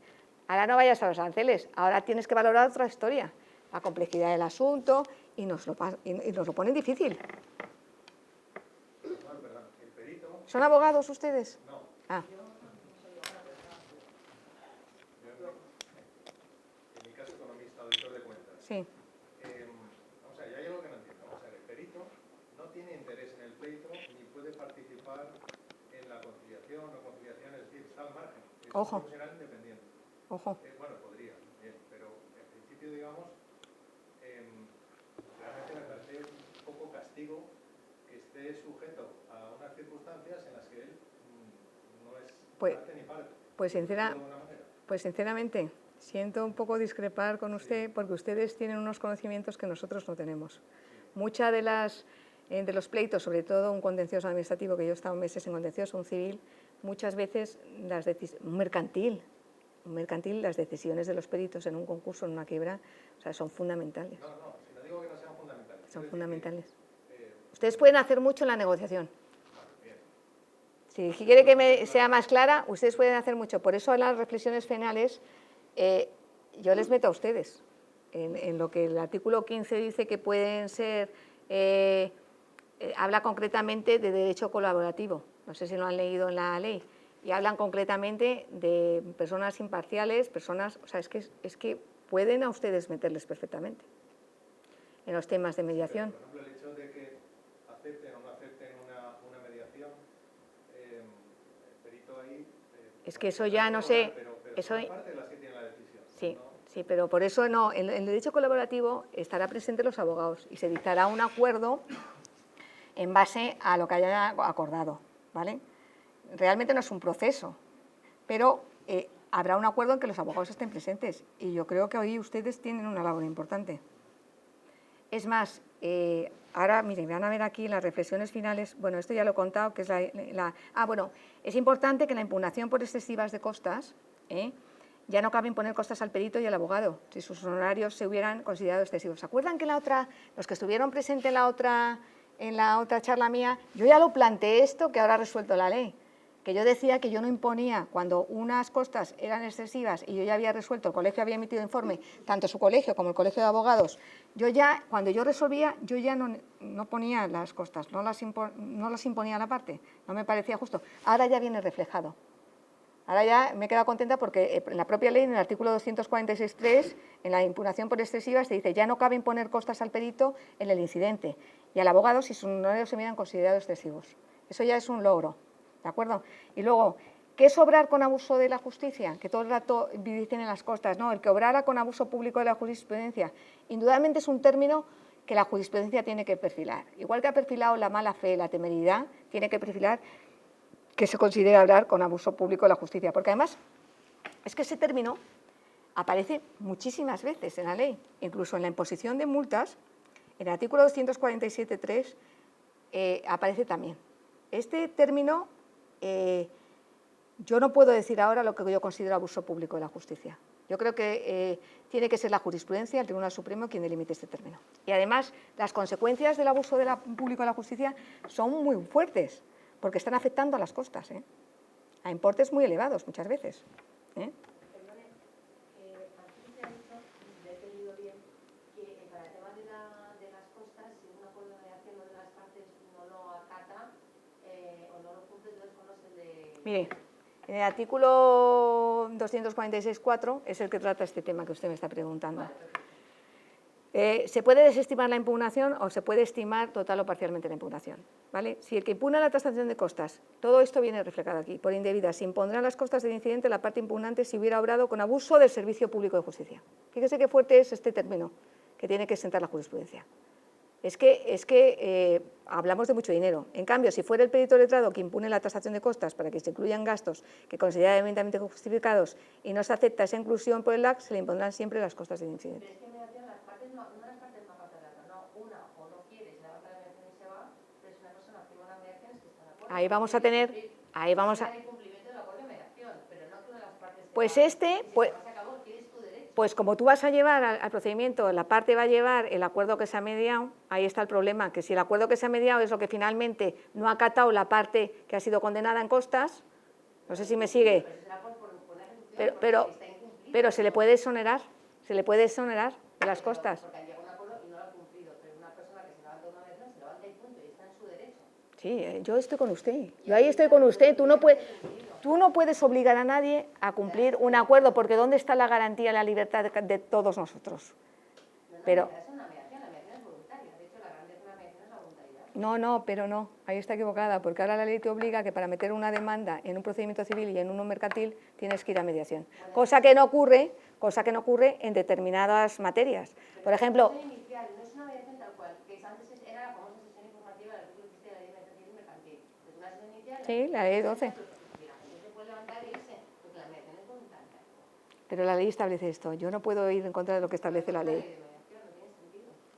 [SPEAKER 2] Ahora no vayas a los aranceles, ahora tienes que valorar otra historia, la complejidad del asunto y nos lo ponen difícil. ¿Son abogados ustedes?
[SPEAKER 4] No.
[SPEAKER 2] Ah.
[SPEAKER 4] En mi caso, economista, auditor de cuentas.
[SPEAKER 2] Sí.
[SPEAKER 4] Vamos a ver, hay algo que no entiendo. Vamos a ver, el perito no tiene interés en el pleito ni puede participar en la conciliación o conciliación, es decir, está al margen. Es
[SPEAKER 2] Ojo.
[SPEAKER 4] un profesional independiente.
[SPEAKER 2] Ojo.
[SPEAKER 4] Bueno, podría, bien, pero en principio, digamos, realmente me parece un poco castigo que esté sujeto a unas circunstancias en las que él no es parte ni parte.
[SPEAKER 2] Pues sinceramente, siento un poco discrepar con usted porque ustedes tienen unos conocimientos que nosotros no tenemos. Muchas de los pleitos, sobre todo un contencioso administrativo, que yo he estado meses en contencioso, un civil, muchas veces un mercantil, las decisiones de los peritos en un concurso, en una quiebra, o sea, son fundamentales.
[SPEAKER 4] No, si no digo que no sean fundamentales.
[SPEAKER 2] Son fundamentales. Ustedes pueden hacer mucho en la negociación. Si quiere que sea más clara, ustedes pueden hacer mucho. Por eso en las reflexiones finales yo les meto a ustedes. En lo que el artículo 15 dice que pueden ser, habla concretamente de derecho colaborativo. No sé si lo han leído en la ley. Y hablan concretamente de personas imparciales, personas, o sea, es que pueden a ustedes meterles perfectamente en los temas de mediación.
[SPEAKER 4] Por ejemplo, el hecho de que acepten o no acepten una mediación, el perito ahí...
[SPEAKER 2] es que eso ya no sé...
[SPEAKER 4] Pero
[SPEAKER 2] eso
[SPEAKER 4] son parte de las que tienen la decisión.
[SPEAKER 2] Sí,
[SPEAKER 4] ¿no?
[SPEAKER 2] sí, pero por eso no. En el derecho colaborativo estará presente los abogados y se dictará un acuerdo en base a lo que hayan acordado, ¿vale? Realmente no es un proceso, pero habrá un acuerdo en que los abogados estén presentes y yo creo que hoy ustedes tienen una labor importante. Es más, ahora, miren, van a ver aquí las reflexiones finales, bueno, esto ya lo he contado, que es es importante que la impugnación por excesivas de costas, ya no cabe imponer costas al perito y al abogado, si sus honorarios se hubieran considerado excesivos. ¿Se acuerdan que los que estuvieron presentes en la otra charla mía, yo ya lo planteé esto que ahora ha resuelto la ley? Que yo decía que yo no imponía cuando unas costas eran excesivas y yo ya había resuelto, el colegio había emitido informe, tanto su colegio como el colegio de abogados, cuando yo resolvía, yo ya no ponía las costas, no las imponía a la parte, no me parecía justo. Ahora ya viene reflejado. Ahora ya me he quedado contenta porque en la propia ley, en el artículo 246.3, en la impugnación por excesivas, se dice ya no cabe imponer costas al perito en el incidente y al abogado si sus honorarios se hubieran considerado excesivos. Eso ya es un logro. ¿De acuerdo? Y luego, ¿qué es obrar con abuso de la justicia? Que todo el rato dicen en las costas, ¿no? El que obrara con abuso público de la jurisprudencia. Indudablemente es un término que la jurisprudencia tiene que perfilar. Igual que ha perfilado la mala fe, la temeridad, tiene que perfilar que se considera obrar con abuso público de la justicia. Porque además, es que ese término aparece muchísimas veces en la ley, incluso en la imposición de multas, en el artículo 247.3 aparece también. Este término... yo no puedo decir ahora lo que yo considero abuso público de la justicia. Yo creo que tiene que ser la jurisprudencia, el Tribunal Supremo, quien delimite este término. Y además, las consecuencias del abuso público de la justicia son muy fuertes, porque están afectando a las costas, a importes muy elevados muchas veces.
[SPEAKER 3] Perdone, aquí se ha dicho, si he entendido bien, que para el tema de las costas, si un acuerdo de mediación de las partes no lo acata o no lo cumple, entonces no es el de...
[SPEAKER 2] Mire, En el artículo 246.4 es el que trata este tema que usted me está preguntando. Se puede desestimar la impugnación o se puede estimar total o parcialmente la impugnación, ¿vale? Si el que impugna la tasación de costas, todo esto viene reflejado aquí, por indebida, se impondrán las costas del incidente la parte impugnante si hubiera obrado con abuso del servicio público de justicia. Fíjese qué fuerte es este término que tiene que sentar la jurisprudencia. Es que hablamos de mucho dinero. En cambio, si fuera el perito letrado que impune la tasación de costas para que se incluyan gastos que considera debidamente justificados y no se acepta esa inclusión por el LAC, se le impondrán siempre las costas del incidente.
[SPEAKER 3] Pero es que en mediación las partes no apartan de la otra, no una o no quiere, se levanta la mediación y se va, pero es una persona que firma una mediación es que está de acuerdo.
[SPEAKER 2] Ahí vamos a tener, ahí vamos a...
[SPEAKER 3] el cumplimiento del acuerdo de mediación, pero no que una de las partes...
[SPEAKER 2] Pues pues como tú vas a llevar al procedimiento, la parte va a llevar el acuerdo que se ha mediado, ahí está el problema, que si el acuerdo que se ha mediado es lo que finalmente no ha acatado la parte que ha sido condenada en costas, no sé si me sigue, pero se le puede exonerar de las costas.
[SPEAKER 3] Porque han llegado a un acuerdo y no lo ha cumplido, pero una persona que se levanta una mediación, se levanta y punto, y está en su derecho.
[SPEAKER 2] Sí, yo estoy con usted, yo ahí estoy con usted, tú no puedes obligar a nadie a cumplir un acuerdo, porque ¿dónde está la garantía de la libertad de todos nosotros? Pero...
[SPEAKER 3] Es una mediación, la mediación es voluntaria, de hecho la grandeza de una mediación es la voluntariedad.
[SPEAKER 2] No, pero no, ahí está equivocada, porque ahora la ley te obliga que para meter una demanda en un procedimiento civil y en uno mercantil tienes que ir a mediación, cosa que no ocurre en determinadas materias. Por ejemplo...
[SPEAKER 3] La sesión inicial no es una mediación tal cual, que antes era la famosa sesión informativa del artículo 17 de la ley mercantil y mercantil. Es una sesión inicial...
[SPEAKER 2] Sí, la ley 12. Pero la ley establece esto, yo no puedo ir en contra de lo que establece la ley.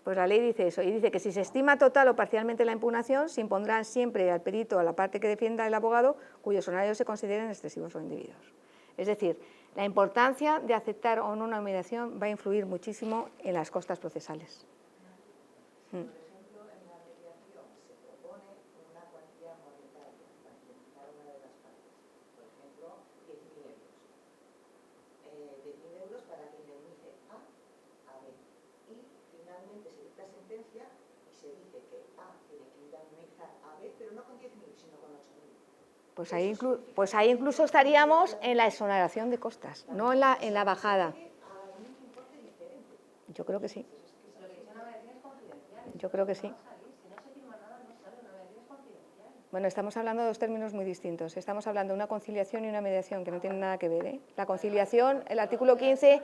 [SPEAKER 2] Pues la ley dice eso, y dice que si se estima total o parcialmente la impugnación, se impondrán siempre al perito, a la parte que defienda el abogado, cuyos honorarios se consideren excesivos o indebidos. Es decir, la importancia de aceptar o no una mediación va a influir muchísimo en las costas procesales.
[SPEAKER 3] Por ejemplo, en la mediación se propone una cuantía monetaria para indemnizar una de las partes. Por ejemplo, 10.000 euros. 10.000 euros para que indemnice A a B. Y finalmente se dicta sentencia y se dice que A tiene que indemnizar a B, pero no con 10.000, sino con 8.000.
[SPEAKER 2] Pues ahí incluso estaríamos en la exoneración de costas, no en la bajada. Yo creo que sí. Yo creo que sí. Bueno, estamos hablando de dos términos muy distintos. Estamos hablando de una conciliación y una mediación que no tienen nada que ver, ¿eh? La conciliación, el artículo 15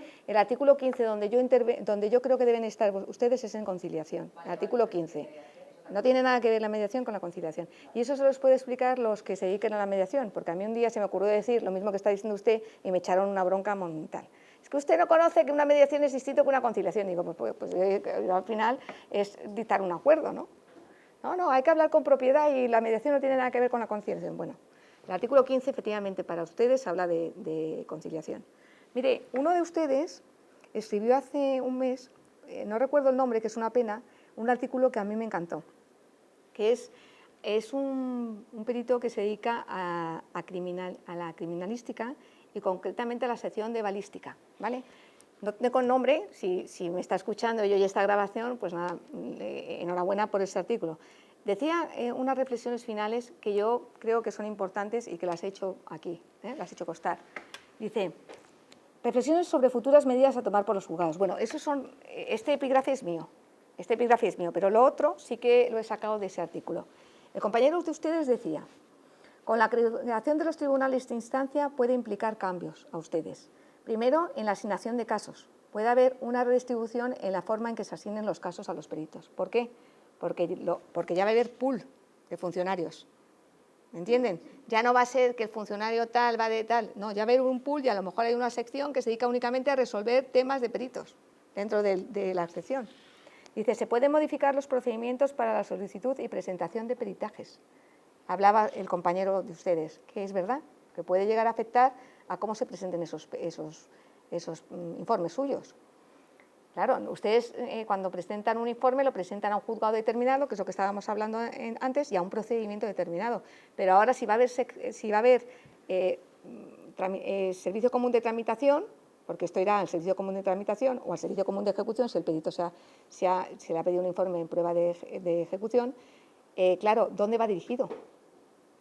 [SPEAKER 2] donde yo creo que deben estar ustedes es en conciliación, el artículo 15. No tiene nada que ver la mediación con la conciliación. Y eso se los puede explicar los que se dediquen a la mediación, porque a mí un día se me ocurrió decir lo mismo que está diciendo usted y me echaron una bronca monumental. Es que usted no conoce que una mediación es distinto que una conciliación. Y digo, pues al final es dictar un acuerdo, ¿no? No, hay que hablar con propiedad y la mediación no tiene nada que ver con la conciliación. Bueno, el artículo 15 efectivamente para ustedes habla de conciliación. Mire, uno de ustedes escribió hace un mes, no recuerdo el nombre, que es una pena, un artículo que a mí me encantó, que es un perito que se dedica a la criminalística y concretamente a la sección de balística, ¿vale? No tengo nombre, si me está escuchando y oye esta grabación, pues nada, enhorabuena por ese artículo. Decía unas reflexiones finales que yo creo que son importantes y que las he hecho aquí, las he hecho constar. Dice, reflexiones sobre futuras medidas a tomar por los juzgados. Bueno, este epígrafe es mío, pero lo otro sí que lo he sacado de ese artículo. El compañero de ustedes decía, con la creación de los tribunales de instancia puede implicar cambios a ustedes. Primero, en la asignación de casos. Puede haber una redistribución en la forma en que se asignen los casos a los peritos. ¿Por qué? Porque ya va a haber pool de funcionarios. ¿Me entienden? Ya no va a ser que el funcionario tal va de tal. No, ya va a haber un pool y a lo mejor hay una sección que se dedica únicamente a resolver temas de peritos dentro de la sección. Dice, se pueden modificar los procedimientos para la solicitud y presentación de peritajes. Hablaba el compañero de ustedes, que es verdad, que puede llegar a afectar a cómo se presenten esos informes suyos. Claro, ustedes cuando presentan un informe lo presentan a un juzgado determinado, que es lo que estábamos hablando antes, y a un procedimiento determinado. Pero ahora si va a haber servicio común de tramitación, porque esto irá al servicio común de tramitación o al servicio común de ejecución, si el perito se le ha pedido un informe en prueba de ejecución, claro, ¿dónde va dirigido?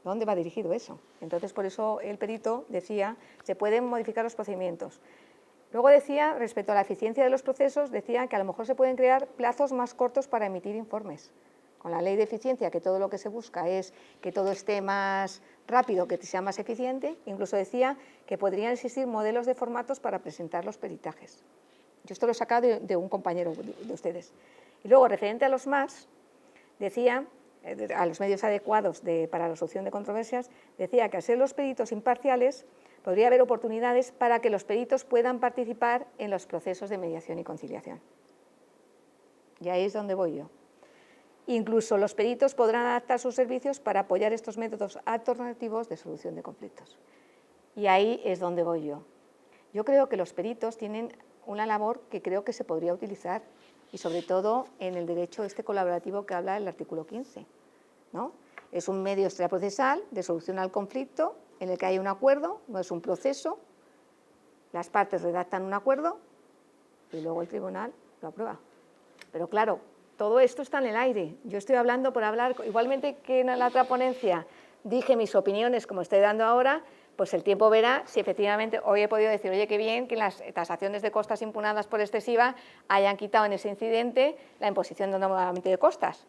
[SPEAKER 2] ¿Dónde va dirigido eso? Entonces, por eso el perito decía, se pueden modificar los procedimientos. Luego decía, respecto a la eficiencia de los procesos, decía que a lo mejor se pueden crear plazos más cortos para emitir informes. Con la ley de eficiencia, que todo lo que se busca es que todo esté más rápido, que sea más eficiente, incluso decía que podrían existir modelos de formatos para presentar los peritajes. Yo esto lo he sacado de un compañero de ustedes. Y luego, referente a los más, decía, a los medios adecuados para la resolución de controversias, decía que al ser los peritos imparciales, podría haber oportunidades para que los peritos puedan participar en los procesos de mediación y conciliación. Y ahí es donde voy yo. Incluso los peritos podrán adaptar sus servicios para apoyar estos métodos alternativos de solución de conflictos. Y ahí es donde voy yo. Yo creo que los peritos tienen una labor que creo que se podría utilizar, y sobre todo en el derecho colaborativo que habla el artículo 15, ¿no? Es un medio extraprocesal de solución al conflicto en el que hay un acuerdo, no es un proceso, las partes redactan un acuerdo y luego el tribunal lo aprueba. Pero claro, todo esto está en el aire. Yo estoy hablando por hablar, igualmente que en la otra ponencia dije mis opiniones como estoy dando ahora, pues el tiempo verá si efectivamente hoy he podido decir, oye, qué bien que en las tasaciones de costas impugnadas por excesiva hayan quitado en ese incidente la imposición de un nuevamente de costas.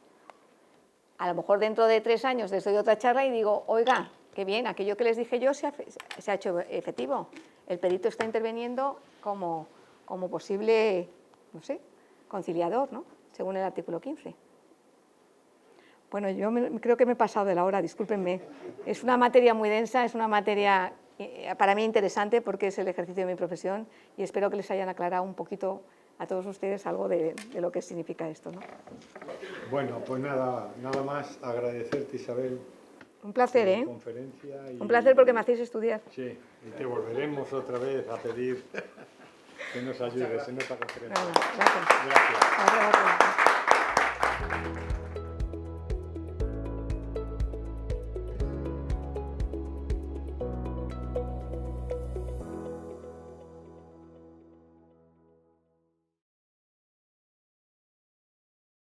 [SPEAKER 2] A lo mejor dentro de 3 años les doy otra charla y digo, oiga, qué bien, aquello que les dije yo se ha hecho efectivo. El perito está interviniendo como posible, no sé, conciliador, ¿no? Según el artículo 15. Bueno, yo creo que me he pasado de la hora, discúlpenme. Es una materia muy densa, es una materia para mí interesante porque es el ejercicio de mi profesión y espero que les hayan aclarado un poquito a todos ustedes algo de lo que significa esto, ¿no?
[SPEAKER 1] Bueno, pues nada más agradecerte, Isabel.
[SPEAKER 2] Un placer, ¿eh?
[SPEAKER 1] Conferencia y,
[SPEAKER 2] un placer porque me hacéis estudiar.
[SPEAKER 1] Sí, y te volveremos otra vez a pedir que nos ayudes en otra conferencia.
[SPEAKER 2] Gracias.
[SPEAKER 1] Gracias.
[SPEAKER 2] Gracias.